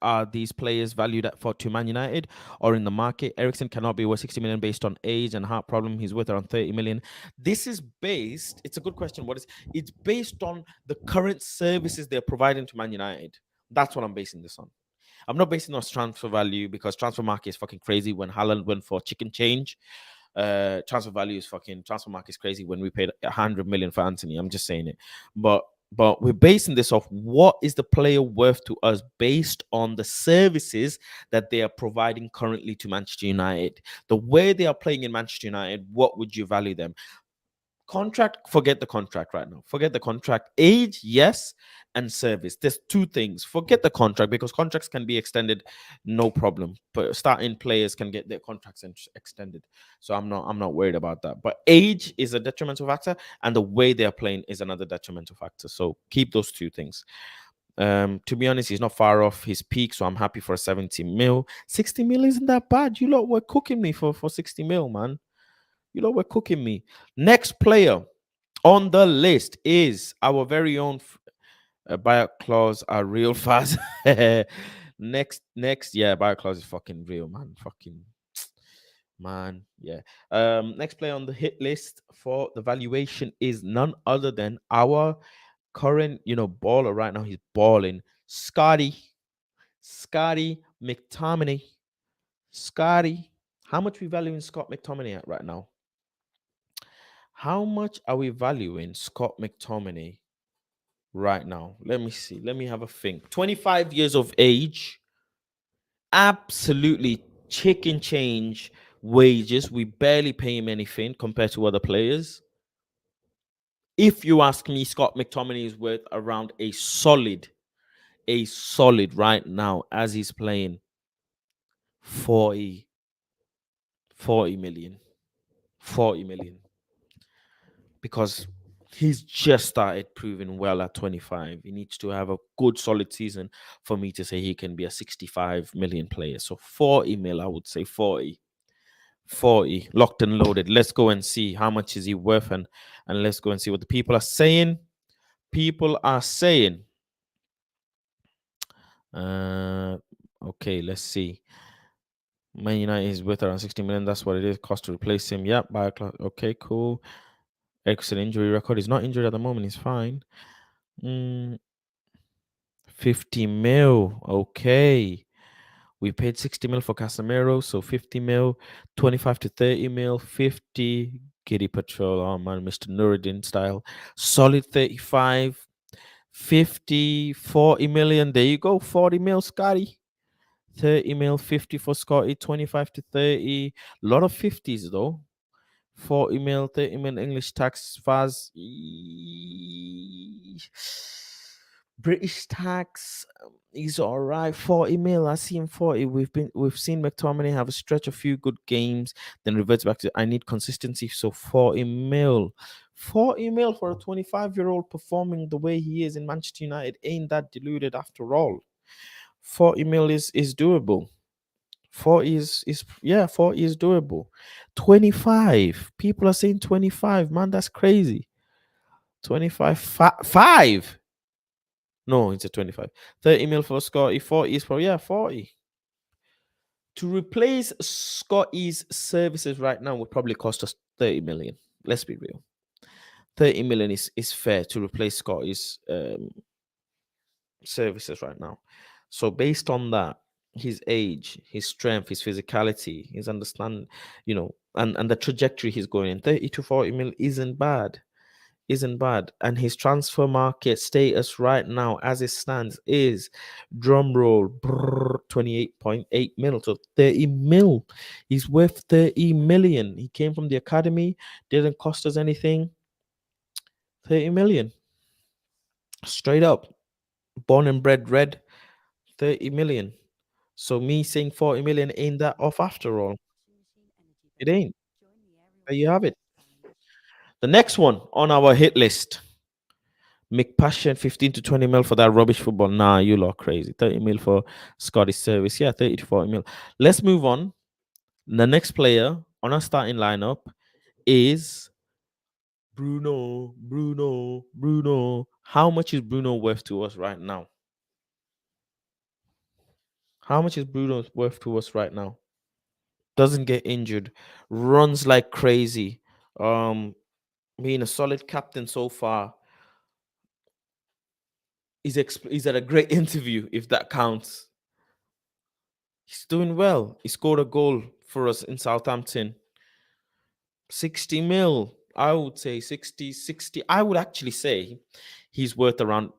are these players valued at for to Man United or in the market? Ericsson cannot be worth 60 million based on age and heart problem. He's worth around 30 million. This is based, it's a good question. It's based on the current services they're providing to Man United. That's what I'm basing this on. I'm not basing on transfer value because transfer market is fucking crazy. When Haaland went for chicken change, transfer value is fucking transfer market is crazy when we paid 100 million for Anthony. I'm just saying it. But we're basing this off what is the player worth to us based on the services that they are providing currently to Manchester United. The way they are playing in Manchester United, what would you value them? Contract, forget the contract right now. Forget the contract. Age, yes, and service. There's two things. Forget the contract because contracts can be extended, no problem. But starting players can get their contracts extended. So I'm not worried about that. But age is a detrimental factor, and the way they're playing is another detrimental factor. So keep those two things. To be honest, he's not far off his peak, so I'm happy for 70 mil. 60 mil isn't that bad. You lot were cooking me for 60 mil, man. You know, we're cooking me. Next player on the list is our very own buyout clause are real fast. next, yeah, buyout clause is fucking real, man. Fucking man, yeah. Next player on the hit list for the valuation is none other than our current, baller right now. He's balling. Scotty McTominay. Scotty. How much we valuing Scott McTominay at right now? How much are we valuing Scott McTominay right now? Let me see. Let me have a think. 25 years of age. Absolutely chicken change wages. We barely pay him anything compared to other players. If you ask me, Scott McTominay is worth around a solid right now as he's playing 40 million. 40 million. Because he's just started proving well at 25. He needs to have a good solid season for me to say he can be a 65 million player. So 40 mil, I would say 40. 40 locked and loaded. Let's go and see how much is he worth and let's go and see what the people are saying. People are saying okay, let's see. Man United is worth around 60 million. That's what it is. Cost to replace him. Yep, by a class. Okay, cool. Excellent injury record. He's not injured at the moment. He's fine. 50 mil. Okay. We paid 60 mil for Casemiro, so 50 mil, 25 to 30 mil, 50. Giddy Patrol. Oh man, Mr. Nuruddin style. Solid 35, 50, 40 million. There you go. 40 mil, Scotty. 30 mil, 50 for Scotty, 25 to 30. A lot of 50s though. 40 mil, 30 mil English tax, Faz. British tax, he's all right. 40 mil. I see him 40. We've seen McTominay have a stretch, a few good games, then reverts back to I need consistency. So 40 mil. 40 mil for a 25-year-old performing the way he is in Manchester United ain't that deluded after all. 40 mil is doable. 40 is yeah, 40 is doable. 25. People are saying 25. Man, that's crazy. 25 5. No, it's a 25. 30 mil for Scotty. 40 is for 40. To replace Scotty's services right now would probably cost us 30 million. Let's be real. 30 million is fair to replace Scotty's services right now. So based on that, his age, his strength, his physicality, his understanding, and the trajectory he's going in, 30 to 40 mil isn't bad. And his transfer market status right now, as it stands, is drum roll 28.8 mil. So 30 mil. He's worth 30 million. He came from the academy, didn't cost us anything. 30 million. Straight up. Born and bred red, 30 million. So me saying 40 million ain't that off after all. It ain't. There you have it. The next one on our hit list. McPassion 15 to 20 mil for that rubbish football. Nah, you lot crazy. 30 mil for Scottish service. Yeah, 30 to 40 mil. Let's move on. The next player on our starting lineup is Bruno. Bruno. How much is Bruno worth to us right now? How much is Bruno worth to us right now? Doesn't get injured, runs like crazy. Um, Being a solid captain so far. He's at a great interview, if that counts. He's doing well. He scored a goal for us in Southampton. 60 mil. I would say 60. I would actually say he's worth around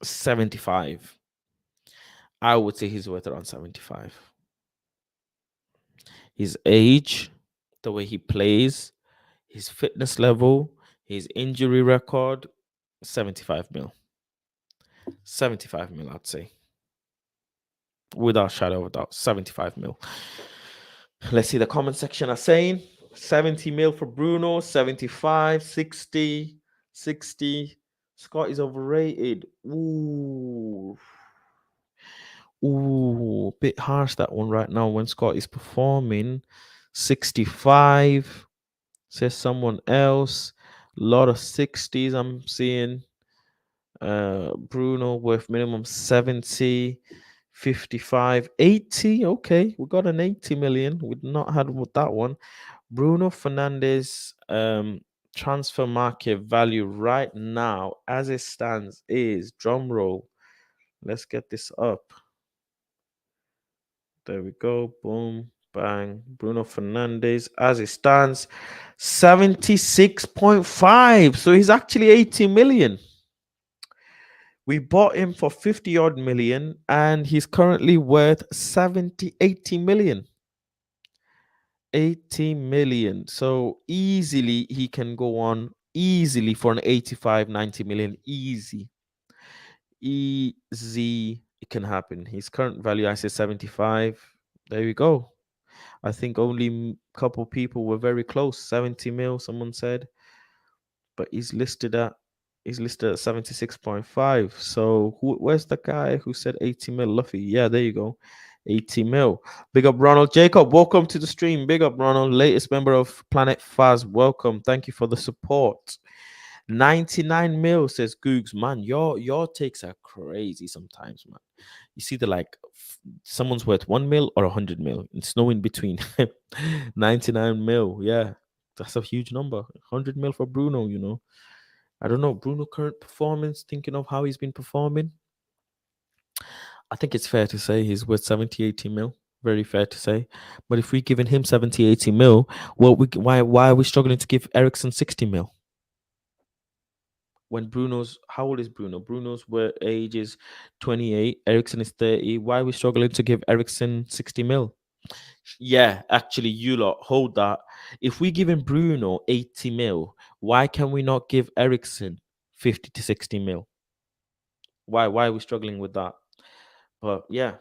75. I would say he's worth around 75. His age, the way he plays, his fitness level, his injury record, 75 mil. 75 mil, I'd say. Without shadow of a doubt, 75 mil. Let's see the comment section are saying 70 mil for Bruno, 75, 60, 60. Scott is overrated. Ooh. Bit harsh that one right now when Scott is performing. 65, says someone else. A lot of 60s I'm seeing. Bruno worth minimum 70, 55, 80. Okay, we got an 80 million. We've not had with that one. Bruno Fernandes transfer market value right now as it stands is, drum roll. Let's get this up. There we go. Boom, bang. Bruno Fernandes as it stands 76.5. So he's actually 80 million. We bought him for 50 odd million and he's currently worth 80 million. 80 million. So easily he can go on easily for an 85, 90 million. Easy. It can happen. His current value, I say 75. There we go. I think only a couple people were very close. 70 mil, someone said. But he's listed at 76.5. So where's the guy who said 80 mil? Luffy. Yeah, there you go. 80 mil. Big up Ronald. Jacob, welcome to the stream. Big up Ronald, latest member of Planet Faz. Welcome. Thank you for the support. 99 mil, says Googs. Man, your takes are crazy sometimes, man. You see someone's worth 1 mil or 100 mil. It's no in between. 99 mil. Yeah, that's a huge number. 100 mil for Bruno, I don't know. Bruno current performance, thinking of how he's been performing. I think it's fair to say he's worth 70, 80 mil. Very fair to say. But if we're giving him 70, 80 mil, well, why are we struggling to give Ericsson 60 mil? When how old is Bruno? Bruno's age is 28. Ericsson is 30. Why are we struggling to give Ericsson 60 mil? Yeah, actually, you lot, hold that. If we give him Bruno 80 mil, why can we not give Ericsson 50 to 60 mil? Why are we struggling with that? But yeah,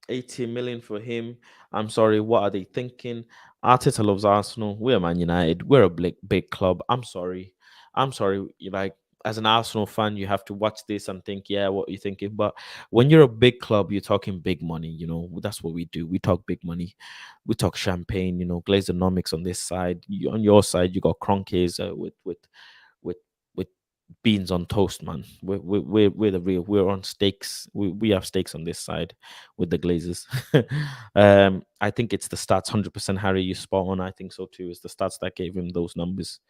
80 million for him. I'm sorry, what are they thinking? Arteta loves Arsenal. We're Man United. We're a big club. I'm sorry. Like, as an Arsenal fan, you have to watch this and think, yeah, what are you thinking? But when you're a big club, you're talking big money. That's what we do. We talk big money. We talk champagne. Glazonomics on this side. On your side, you got Kroenkes with with beans on toast, man. We're the real. We're on stakes. We have stakes on this side with the Glazers. I think it's the stats. 100% Harry, you spot on. I think so too. It's the stats that gave him those numbers.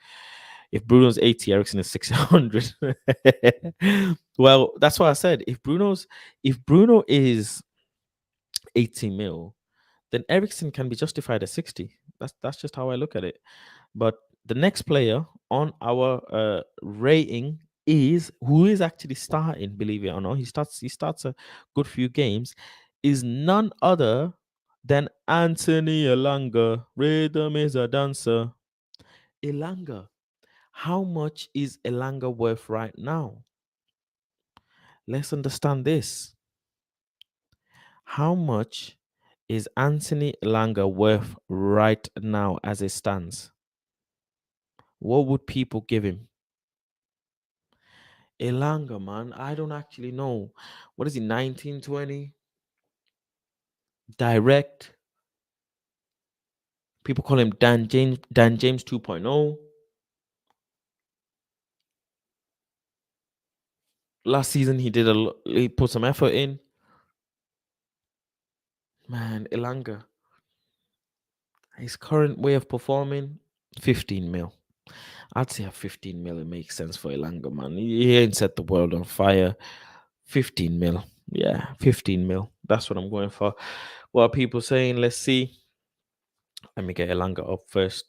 If Bruno's 80, Ericsson is 600. Well, that's what I said. If Bruno is 80 mil, then Ericsson can be justified at 60. That's just how I look at it. But the next player on our rating is who is actually starting, believe it or not. He starts a good few games, is none other than Anthony Elanga. Rhythm is a dancer. Elanga. How much is Elanga worth right now? Let's understand this. How much is Anthony Elanga worth right now as it stands? What would people give him? Elanga, man, I don't actually know. What is he, 1920? Direct. People call him Dan James 2.0. Last season he put some effort in. Man, Elanga, his current way of performing, 15 mil. I'd say a 15 mil, it makes sense for Elanga, man. He ain't set the world on fire. 15 mil. Yeah, 15 mil. That's what I'm going for. What are people saying? Let's see. Let me get Elanga up first.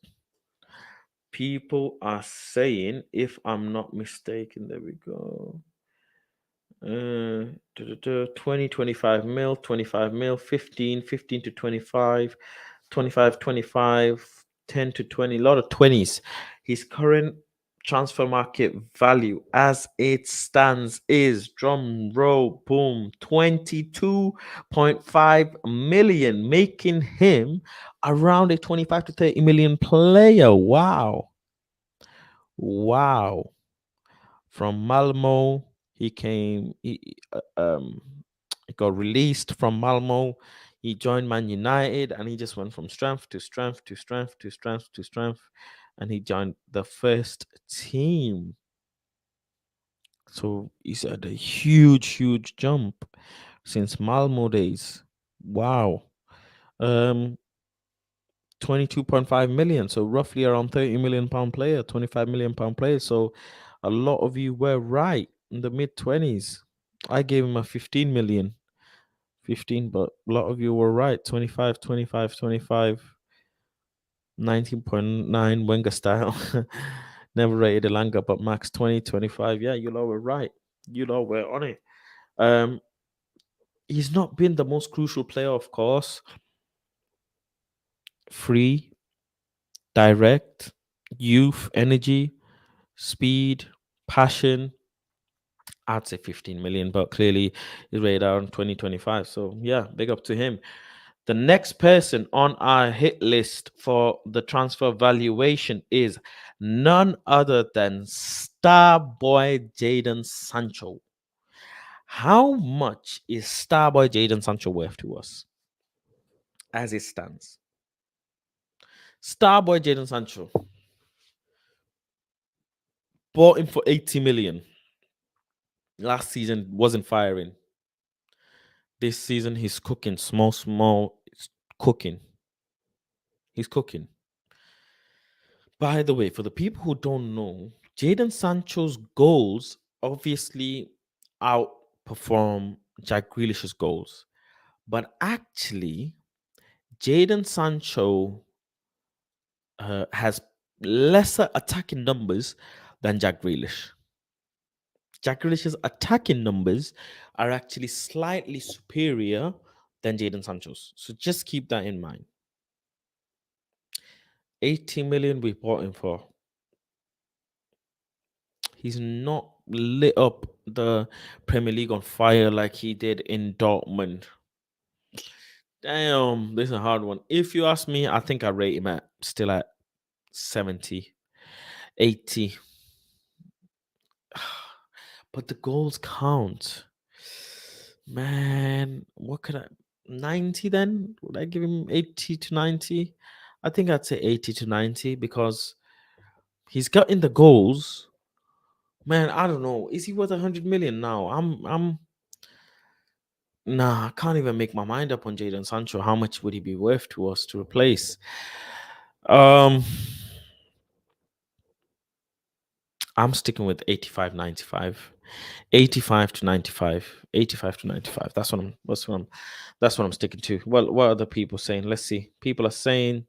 People are saying, if I'm not mistaken, there we go. 20, 25 mil, 25 mil, 15, 15 to 25, 25, 25, 10 to 20, a lot of 20s. His current transfer market value as it stands is, drum roll, boom, 22.5 million, making him around a 25 to 30 million player. Wow. Wow. From Malmo, he got released from Malmo. He joined Man United and he just went from strength to strength to strength to strength to strength. And he joined the first team. So he's had a huge, huge jump since Malmo days. Wow. Um, 22.5 million. So roughly around 30 million pound player, 25 million pound player. So a lot of you were right in the mid 20s. I gave him a 15 million. 15, but a lot of you were right. 25, 25, 25, 19.9 Wenger style. Never rated Elanga, but max 20, 25. Yeah, you lot were right. You lot were on it. Um, he's not been the most crucial player, of course. Free, direct, youth, energy, speed, passion. I'd say 15 million, but clearly he's rated out in 2025. So yeah, big up to him. The next person on our hit list for the transfer valuation is none other than star boy Jadon Sancho. How much is star boy Jadon Sancho worth to us as it stands? Star boy Jadon Sancho bought him for 80 million. Last season wasn't firing. This season he's cooking, small, cooking. He's cooking. By the way, for the people who don't know, Jadon Sancho's goals obviously outperform Jack Grealish's goals. But actually, Jadon Sancho has lesser attacking numbers than Jack Grealish. Jack Grealish's attacking numbers are actually slightly superior than Jadon Sancho's. So just keep that in mind. 80 million we bought him for. He's not lit up the Premier League on fire like he did in Dortmund. Damn, this is a hard one. If you ask me, I think I rate him at still at 70, 80. But the goals count. Man, what could I 90 then? Would I give him 80 to 90? I think I'd say 80 to 90 because he's gotten the goals, Man, I don't know. Is he worth 100 million now? Nah, I can't even make my mind up on Jadon Sancho. How much would he be worth to us to replace? Um, I'm sticking with 85, 95. 85 to 95. 85 to 95. That's what I'm sticking to. Well, what are the people saying? Let's see. People are saying,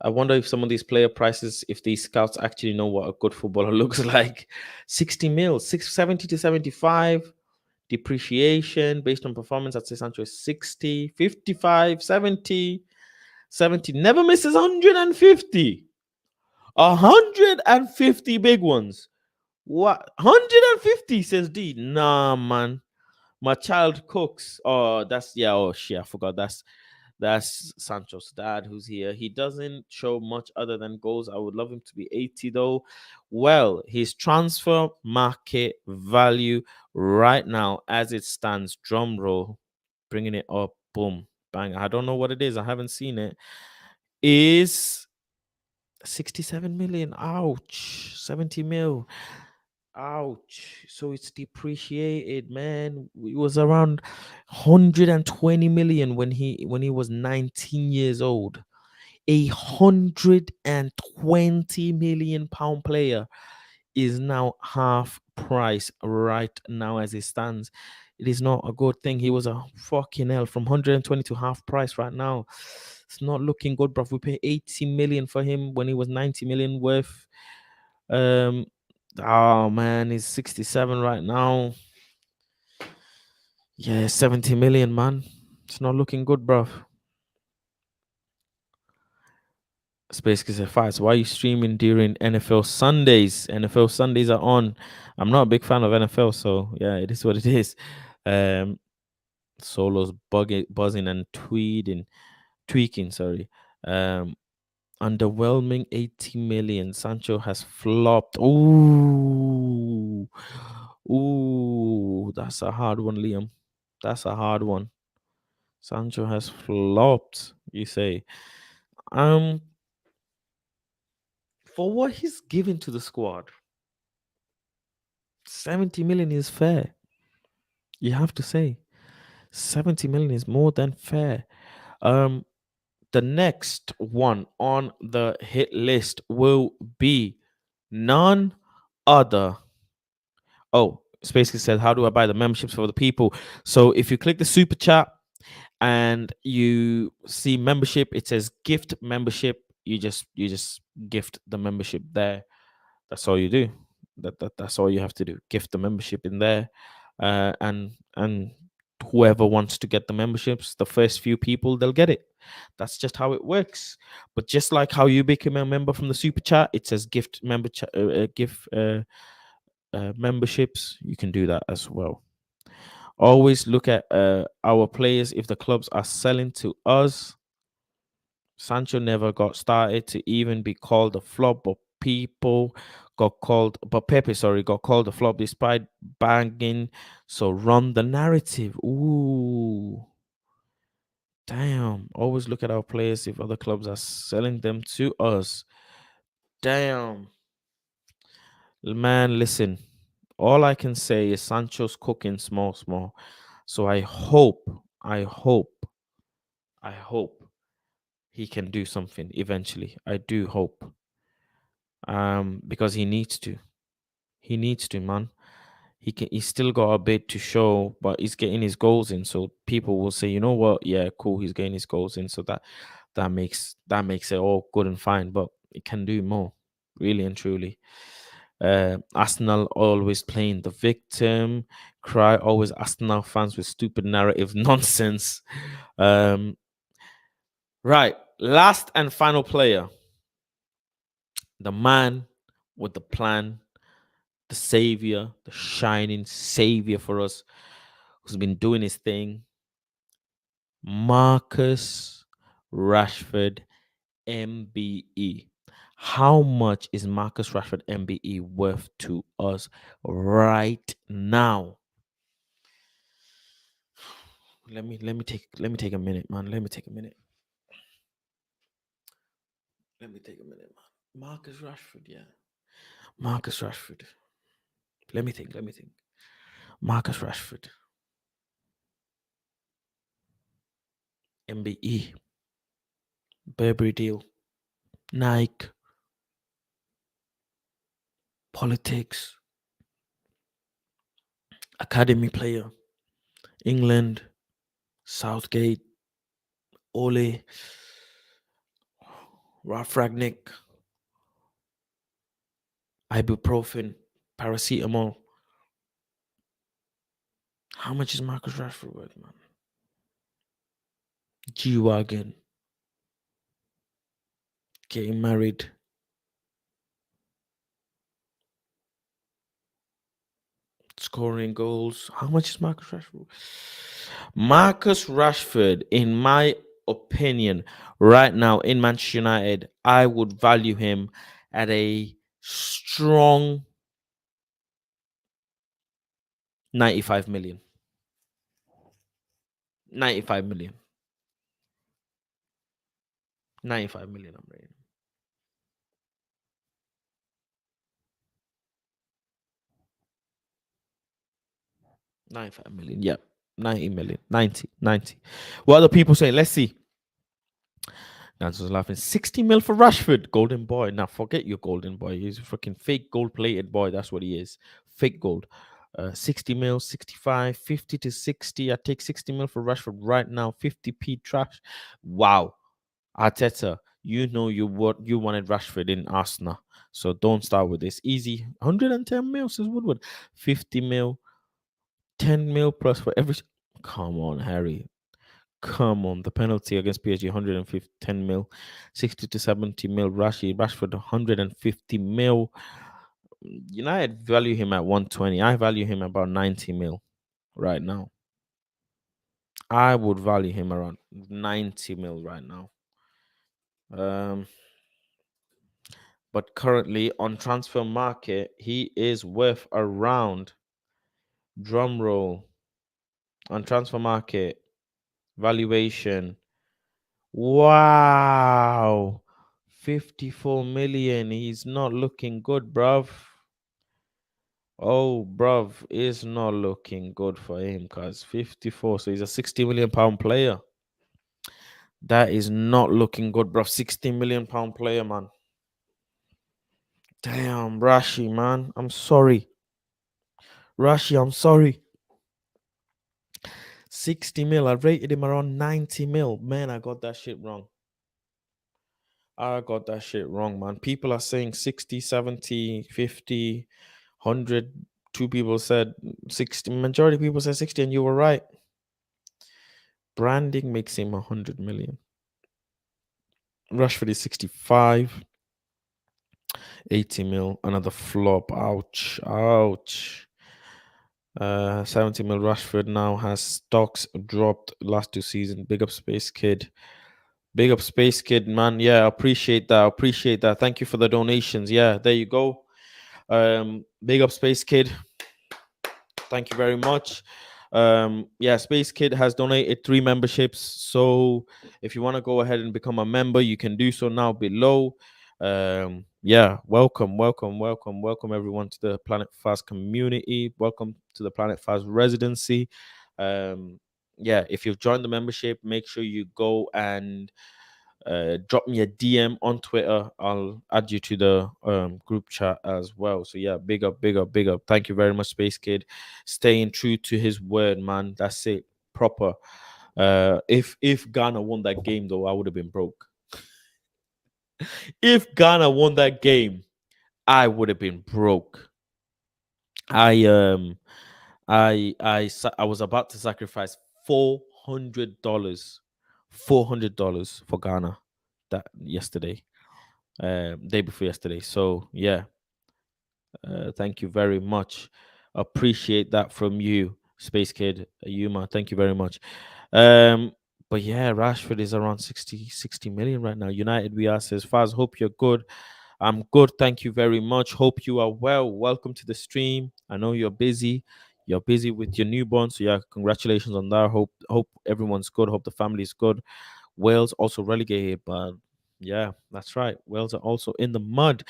I wonder if some of these player prices, if these scouts actually know what a good footballer looks like. 60 mil, 670 to 75. Depreciation based on performance, I'd say Sancho is 60, 55, 70, 70. Never misses 150. 150 big ones. What? 150, says D. Nah, man. My child cooks. Oh, that's yeah. Oh shit, I forgot. That's Sancho's dad who's here. He doesn't show much other than goals. I would love him to be 80 though. Well, his transfer market value right now, as it stands, drum roll, bringing it up, boom, bang. I don't know what it is. I haven't seen it. Is 67 million. Ouch. 70 mil. Ouch. So it's depreciated, man. It was around 120 million when he was 19 years old. 120 million pound player is now half price right now as it stands. It is not a good thing. He was a fucking hell from 120 to half price right now. It's not looking good, bro. We paid 80 million for him when he was 90 million worth. Um, oh man, he's 67 right now. Yeah, 70 million, man. It's not looking good, bro. Space is a fight. So why are you streaming during NFL Sundays? NFL Sundays are on. I'm not a big fan of NFL, so yeah, it is what it is. Um, Solo's buzzing and tweaking. Sorry. Um, underwhelming 80 million. Sancho has flopped. Ooh, that's a hard one, Liam. That's a hard one. Sancho has flopped. You say, um, for what he's given to the squad, 70 million is fair. You have to say 70 million is more than fair. Um, the next one on the hit list will be none other. Oh, Spacey said, how do I buy the memberships for the people? So if you click the super chat and you see membership, it says gift membership. You just gift the membership there. That's all you do. That's all you have to do. Gift the membership in there, and whoever wants to get the memberships, the first few people they'll get it. That's just how it works. But just like how you become a member from the super chat, it says gift memberships. You can do that as well. Always look at our players if the clubs are selling to us. Sancho never got started to even be called a flop, but Pepe, sorry, got called a flop despite banging. So run the narrative. Ooh, damn. Always look at our players if other clubs are selling them to us. Damn. Man, listen. All I can say is Sancho's cooking small, small. So I hope he can do something eventually. I do hope. Because he needs to. He needs to, man. He's still got a bit to show, but he's getting his goals in. So people will say, you know what? Yeah, cool, he's getting his goals in. So that makes it all good and fine. But it can do more, really and truly. Arsenal always playing the victim. Cry always Arsenal fans with stupid narrative nonsense. Um, right, last and final player, the man with the plan, the savior, the shining savior for us, who's been doing his thing. Marcus Rashford, MBE. How much is Marcus Rashford MBE worth to us right now? Let me take a minute, man. Let me take a minute. Let me take a minute, man. Marcus Rashford, yeah. Marcus Rashford. Let me think. Let me think. Marcus Rashford, MBE, Burberry deal, Nike, politics, academy player, England, Southgate, Ole, Ralph Ragnick, ibuprofen, paracetamol. How much is Marcus Rashford worth, man? G wagon, getting married, scoring goals. How much is Marcus Rashford? Marcus Rashford, in my opinion, right now in Manchester United, I would value him at a strong 95 million. 95 million. 95 million, I'm rating. 95 million. Yep. 90 million. 90. 90. What are the people saying? Let's see. Nance was laughing. 60 mil for Rashford. Golden boy. Now forget your golden boy. He's a fucking fake gold plated boy. That's what he is. Fake gold. 60 mil, 65, 50 to 60. I take 60 mil for Rashford right now. 50p trash. Wow. Arteta, you know what you wanted Rashford in Arsenal. So don't start with this. Easy. 110 mil, says Woodward. 50 mil, 10 mil plus for every. Come on, Harry. Come on. The penalty against PSG, 110 mil. 60 to 70 mil. Rashford, 150 mil. United value him at 120. I value him about 90 mil right now. I would value him around 90 mil right now. But currently on transfer market, he is worth around, drum roll, on transfer market valuation. Wow, 54 million. He's not looking good, bruv. Oh, bruv, is not looking good for him because 54. So he's a 60 million pound player. That is not looking good, bruv. 60 million pound player, man. Damn, Rashi, man. I'm sorry. Rashi, I'm sorry. 60 mil. I rated him around 90 mil. Man, I got that shit wrong. I got that shit wrong, man. People are saying 60, 70, 50, 100. Two people said 60. Majority of people said 60, and you were right. Branding makes him 100 million. Rashford is 65. 80 mil. Another flop. Ouch. Ouch. 70 mil. Rashford now has stocks dropped last 2 seasons. Big up Space Kid. Big up Space Kid, man. Yeah, I appreciate that. I appreciate that. Thank you for the donations. Yeah, there you go. Big up Space Kid. Thank you very much. Yeah, Space Kid has donated 3 memberships. So if you want to go ahead and become a member, you can do so now below. Yeah, welcome everyone to the Planet Fast community. Welcome to the Planet Fast residency. Yeah, if you've joined the membership, make sure you go and drop me a DM on Twitter. I'll add you to the group chat as well. So yeah, big up, big up, big up. Thank you very much, Space Kid. Staying true to his word, man. That's it. Proper. If Ghana won that game though, I would have been broke. If Ghana won that game, I would have been broke. I was about to sacrifice $400, $400 for Ghana that yesterday. Day before yesterday. So yeah, thank you very much. Appreciate that from you, Space Kid, Yuma. Thank you very much. But yeah, Rashford is around 60 million right now. United we are says Faz, hope you're good. I'm good, thank you very much. Hope you are well. Welcome to the stream. I know you're busy. You're busy with your newborn, so yeah, congratulations on that. Hope everyone's good. Hope the family's good. Wales also relegated, but yeah, that's right. Wales are also in the mud.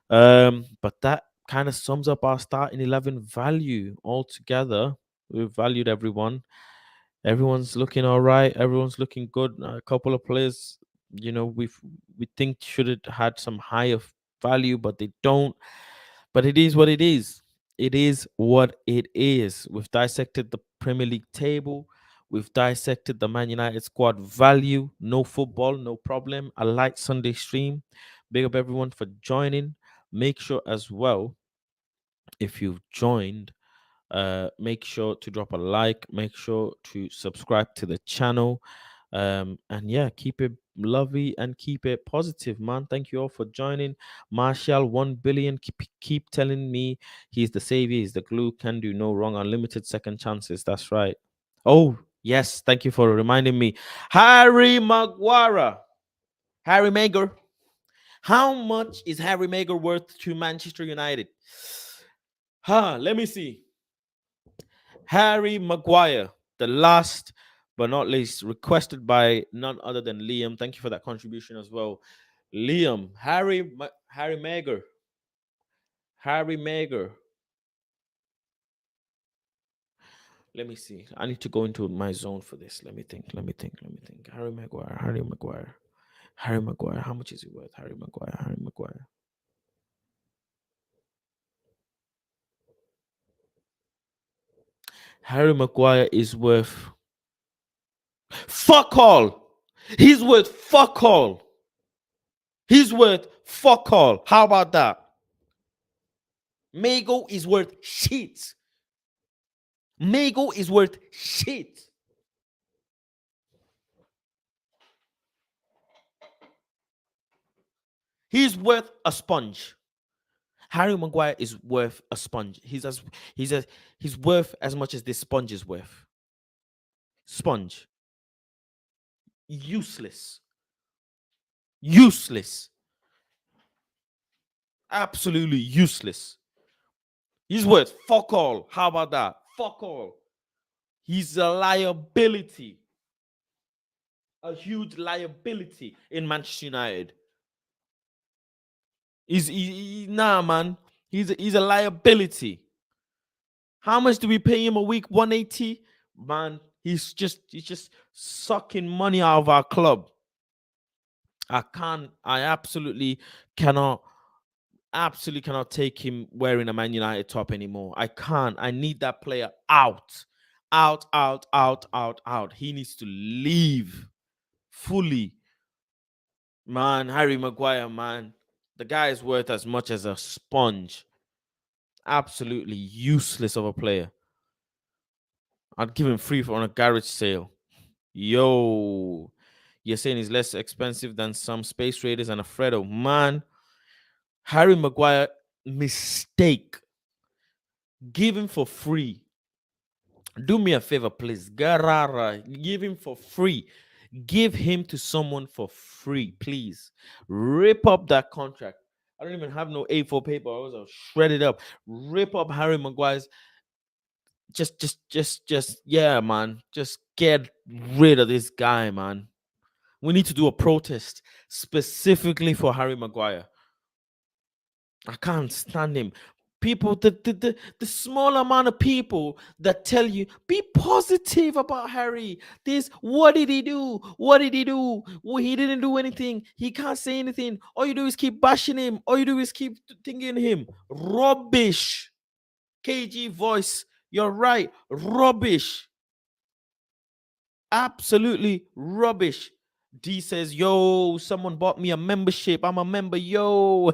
But that kind of sums up our starting 11 value altogether. We've valued everyone. Everyone's looking all right. Everyone's looking good. A couple of players, we think should have had some higher value, but they don't. But it is what it is. It is what it is. We've dissected the Premier League table. We've dissected the Man United squad value. No football, no problem. A light Sunday stream. Big up everyone for joining. Make sure as well, if you've joined, make sure to drop a like, make sure to subscribe to the channel, and yeah, keep it lovely and keep it positive, man. Thank you all for joining. Marshall 1 billion, keep telling me he's the savior, he's the glue, can do no wrong, unlimited second chances. That's right. Oh yes, thank you for reminding me. Harry Maguire, Harry Maguire. How much is Harry Maguire worth to Manchester United? Let me see. Harry Maguire, the last but not least, requested by none other than Liam. Thank you for that contribution as well. Liam, Harry Maguire. Harry Maguire. Let me see. I need to go into my zone for this. Let me think. Harry Maguire. Harry Maguire. How much is he worth? Harry Maguire. Harry Maguire is worth fuck all. He's worth fuck all. He's worth fuck all. How about that? Mago is worth shit. Mago is worth shit. He's worth a sponge. Harry Maguire is worth a sponge. He's worth as much as this sponge is worth. Sponge. Useless. Useless. Absolutely useless. He's worth fuck all. How about that? Fuck all. He's a liability. A huge liability in Manchester United. Nah, man. He's a liability. How much do we pay him a week? 180? Man, he's just sucking money out of our club. I absolutely cannot take him wearing a Man United top anymore. I can't. I need that player out. Out, out, out, out, out. He needs to leave fully. Man, Harry Maguire, man. The guy is worth as much as a sponge. Absolutely useless of a player. I'd give him free on a garage sale. Yo, you're saying he's less expensive than some Space Raiders and a Fredo. Man, Harry Maguire, mistake. Give him for free. Do me a favor, please. Garara, give him for free. Give him to someone for free, please. Rip up that contract. I don't even have no A4 paper. I'll shred it up. Rip up Harry Maguire's. Yeah, man. Just get rid of this guy, man. We need to do a protest specifically for Harry Maguire. I can't stand him. People, the small amount of people that tell you be positive about Harry. What did he do? What did he do? Well, he didn't do anything. He can't say anything. All you do is keep bashing him. All you do is keep thinking him. Rubbish. KG voice. You're right. Rubbish. Absolutely rubbish. D says, yo, someone bought me a membership. I'm a member. Yo.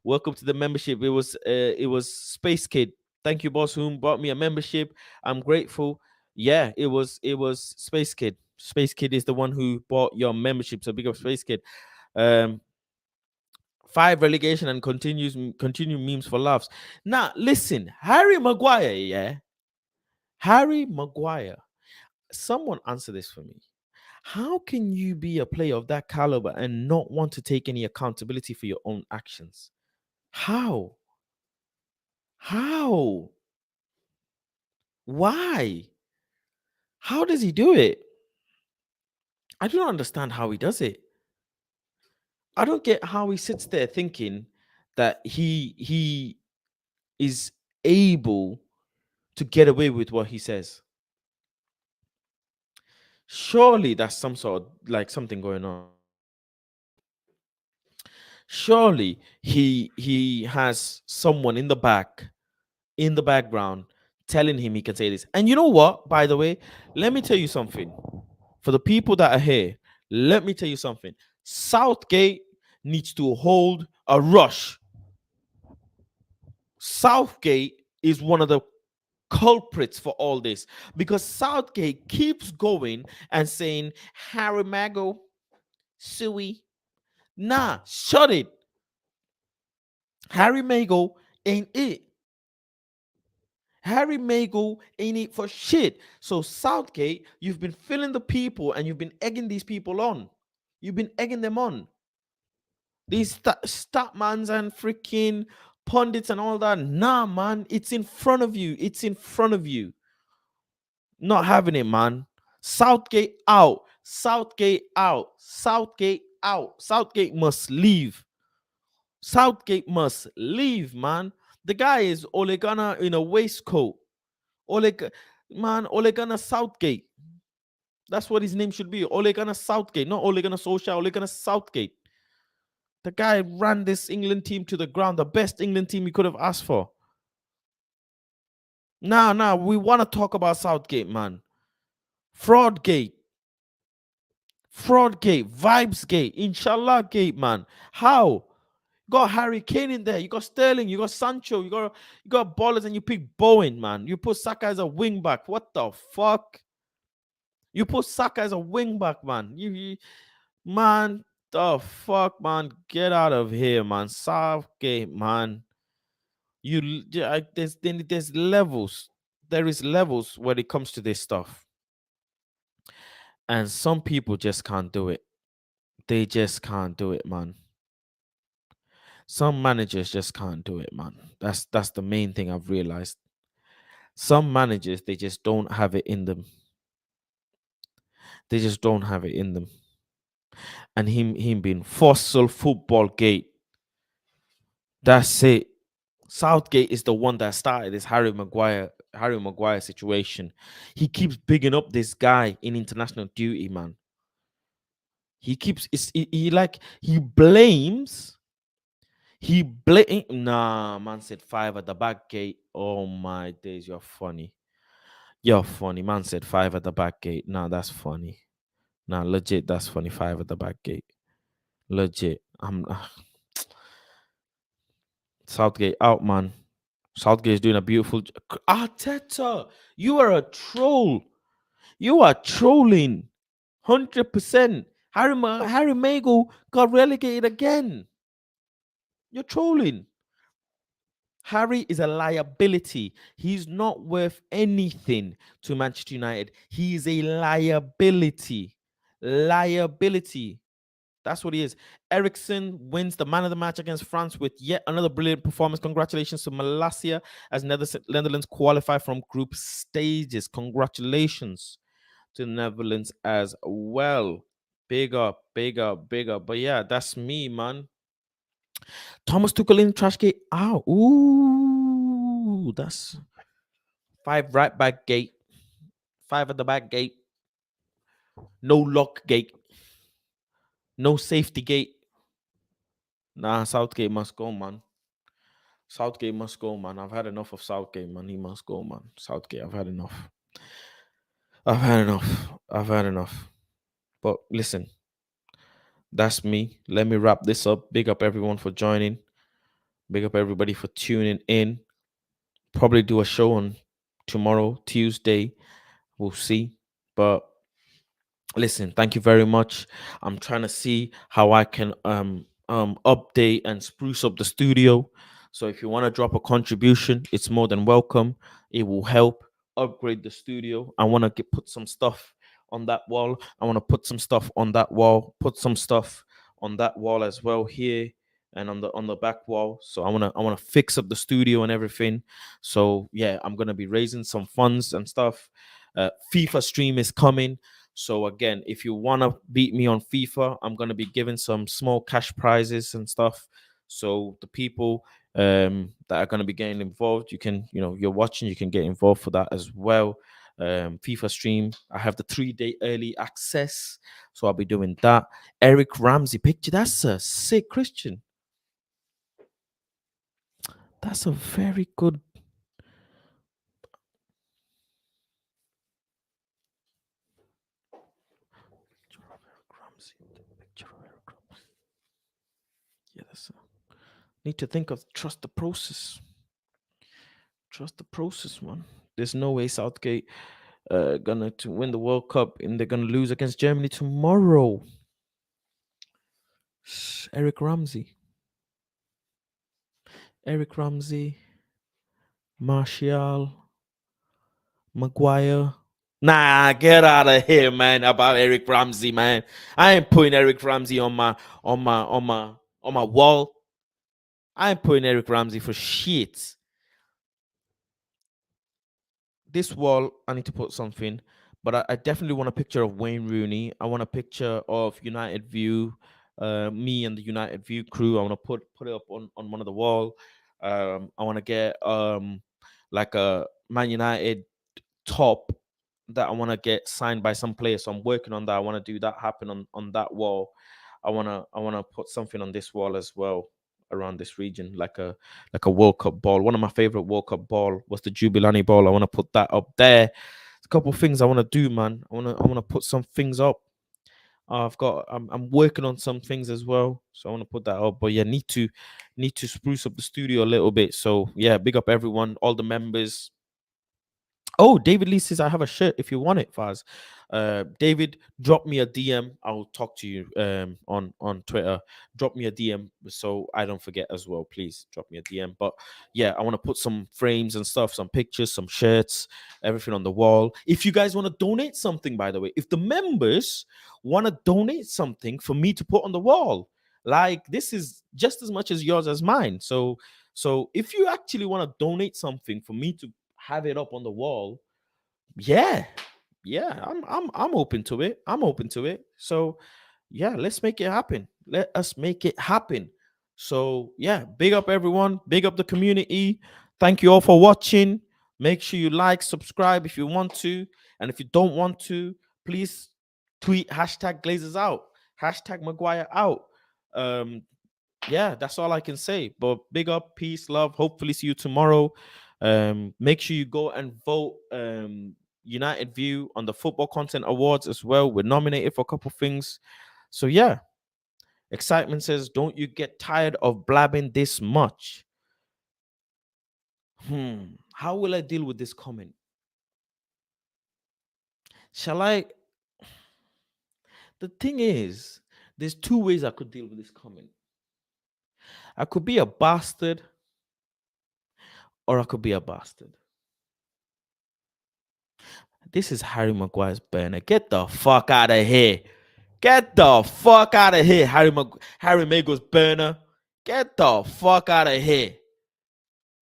Welcome to the membership. It was Space Kid. Thank you, boss, whom bought me a membership. I'm grateful. Yeah, it was Space Kid. Space Kid is the one who bought your membership. So big up Space Kid. 5 relegation and continue memes for laughs. Now, listen, Harry Maguire, yeah. Harry Maguire. Someone answer this for me. How can you be a player of that caliber and not want to take any accountability for your own actions? How? How? Why? How does he do it? I don't understand how he does it. I don't get how he sits there thinking that he is able to get away with what he says. Surely that's some sort of like something going on. Surely he has someone in the background telling him he can say this. And you know what? By the way, let me tell you something. For the people that are here, let me tell you something. Southgate needs to hold a rush. Southgate is one of the culprits for all this because Southgate keeps going and saying Harry Mago, Suey. Nah, shut it. Harry Mago ain't it. Harry Mago ain't it for shit. So Southgate, you've been filling the people and you've been egging these people on. You've been egging them on. These statmans and freaking pundits and all that. Nah, man, it's in front of you. It's in front of you. Not having it, man. Southgate out. Southgate out. Southgate out. Southgate must leave. Southgate must leave, man. The guy is Ole Gunnar in a waistcoat. Ole Gunnar Southgate. That's what his name should be. Ole Gunnar Southgate, not Ole Gunnar Solskjaer. Ole Gunnar Southgate. The guy ran this England team to the ground. The best England team he could have asked for. Nah, we want to talk about Southgate, man. Fraudgate, Vibesgate, Inshallah Gate, man. How? You got Harry Kane in there. You got Sterling. You got Sancho. You got ballers, and you pick Bowen, man. You put Saka as a wing back. What the fuck? You put Saka as a wing back, man. Man, the fuck, man. Get out of here, man. Southgate, man. There's levels. There is levels when it comes to this stuff. And some people just can't do it. They just can't do it, man. Some managers just can't do it, man. That's the main thing I've realized. Some managers, they just don't have it in them. They just don't have it in them. And him being fossil football gate. That's it. Southgate is the one that started this Harry Maguire situation. He keeps bigging up this guy in international duty, man. He keeps he blames. Nah, man said 5 at the back gate. Oh my days, you're funny. You're funny. Man said 5 at the back gate. Nah, that's funny. Nah, legit, that's funny. 5 at the back gate. Legit. Southgate out, man. Southgate is doing a beautiful Arteta, you are a troll. You are trolling. 100%. Harry Mago got relegated again. You're trolling. Harry is a liability. He's not worth anything to Manchester United. He is a liability. Liability. That's what he is. Ericsson wins the man of the match against France with yet another brilliant performance. Congratulations to Malaysia as Netherlands qualify from group stages. Congratulations to the Netherlands as well. Big up. But yeah, that's me, man. Thomas Tuchel in trash gate out. Ooh, that's 5 right back gate, 5 at the back gate, no lock gate, no safety gate. Nah, Southgate must go, man. Southgate must go, man. I've had enough of Southgate, man. He must go, man. Southgate, I've had enough. I've had enough. But listen, that's me. Let me wrap this up. Big up everyone for joining. Big up everybody for tuning in. Probably do a show on tomorrow, Tuesday. We'll see. But listen, thank you very much. I'm trying to see how I can update and spruce up the studio. So if you want to drop a contribution, it's more than welcome. It will help upgrade the studio. I want to put some stuff on that wall. I want to put some stuff on that wall, put some stuff on that wall as well here and on the back wall. So I want to fix up the studio and everything. So yeah, I'm going to be raising some funds and stuff. FIFA stream is coming. So again, if you want to beat me on FIFA, I'm going to be giving some small cash prizes and stuff. So the people that are going to be getting involved, you can, you're watching, you can get involved for that as well. FIFA stream, I have the 3-day early access, so I'll be doing that. Eric Ramsey picture, that's a sick Christian. That's a very good. Yeah, need to think of trust the process. Trust the process, man. There's no way Southgate gonna to win the World Cup and they're gonna lose against Germany tomorrow. Eric Ramsey. Eric Ramsey. Martial. Maguire. Nah, get out of here, man. About Eric Ramsey, man. I ain't putting Eric Ramsey on my wall. I ain't putting Eric Ramsey for shit. This wall, I need to put something, but I definitely want a picture of Wayne Rooney. I want a picture of United View, me and the United View crew. I want to put it up on one of the wall. I want to get like a Man United top that I want to get signed by some player. So I'm working on that. I want to do that happen on that wall. I wanna put something on this wall as well around this region, like a World Cup ball. One of my favorite World Cup ball was the Jubilani ball. I want to put that up there. A couple of things I want to do, man. I wanna put some things up. I'm working on some things as well, so I want to put that up. But yeah, need to spruce up the studio a little bit. So yeah, big up everyone, all the members. Oh, David Lee says I have a shirt if you want it, Faz. David, drop me a DM. I'll talk to you on Twitter. Drop me a DM so I don't forget as well. Please drop me a DM. But yeah, I want to put some frames and stuff, some pictures, some shirts, everything on the wall. If you guys want to donate something, by the way, if the members want to donate something for me to put on the wall, like this is just as much as yours as mine. So if you actually want to donate something for me to have it up on the wall, yeah, yeah, I'm open to it. I'm open to it. So yeah, let's make it happen. Let us make it happen. So yeah, big up everyone, big up the community. Thank you all for watching. Make sure you like, subscribe if you want to, and if you don't want to, please tweet hashtag Glazers out, hashtag Maguire out. Yeah, that's all I can say. But big up, peace, love. Hopefully, see you tomorrow. Make sure you go and vote United View on the Football Content Awards as well. We're nominated for a couple things. So yeah, Excitement says, don't you get tired of blabbing this much? How will I deal with this comment? Shall I? The thing is, there's two ways I could deal with this comment. I could be a bastard, or I could be a bastard. This is Harry Maguire's burner. Get the fuck out of here. Get the fuck out of here, Harry Maguire's burner. Get the fuck out of here.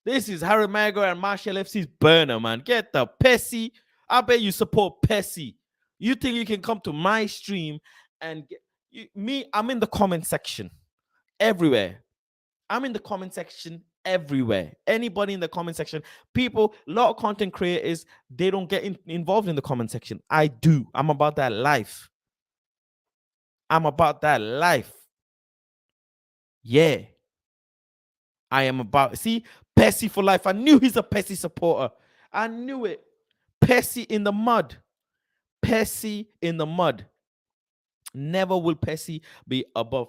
This is Harry Maguire and Marshall FC's burner, man. Get the Pessy. I bet you support Pessy. You think you can come to my stream and me? I'm in the comment section everywhere. I'm in the comment section everywhere. Anybody in the comment section, people, a lot of content creators, they don't get involved in the comment section. I do. I'm about that life. I'm about that life. Yeah. I am about, see, Pessy for life. I knew he's a Pessy supporter. I knew it. Pessy in the mud. Pessy in the mud. Never will Pessy be above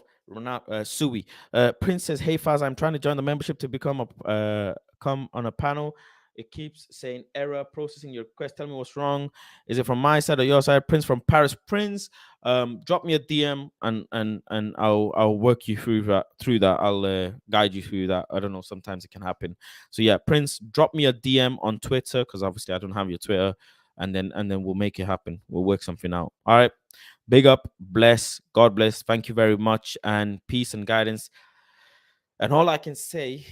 Sui. Prince says, hey Faz, I'm trying to join the membership to become come on a panel. It keeps saying error processing your request. Tell me what's wrong. Is it from my side or your side? Prince from Paris. Prince, drop me a DM and I'll work you through that. I'll guide you through that. I don't know. Sometimes it can happen. So yeah, Prince, drop me a DM on Twitter because obviously I don't have your Twitter, and then we'll make it happen. We'll work something out. All right. Big up, bless, God bless. Thank you very much, and peace and guidance. And all I can say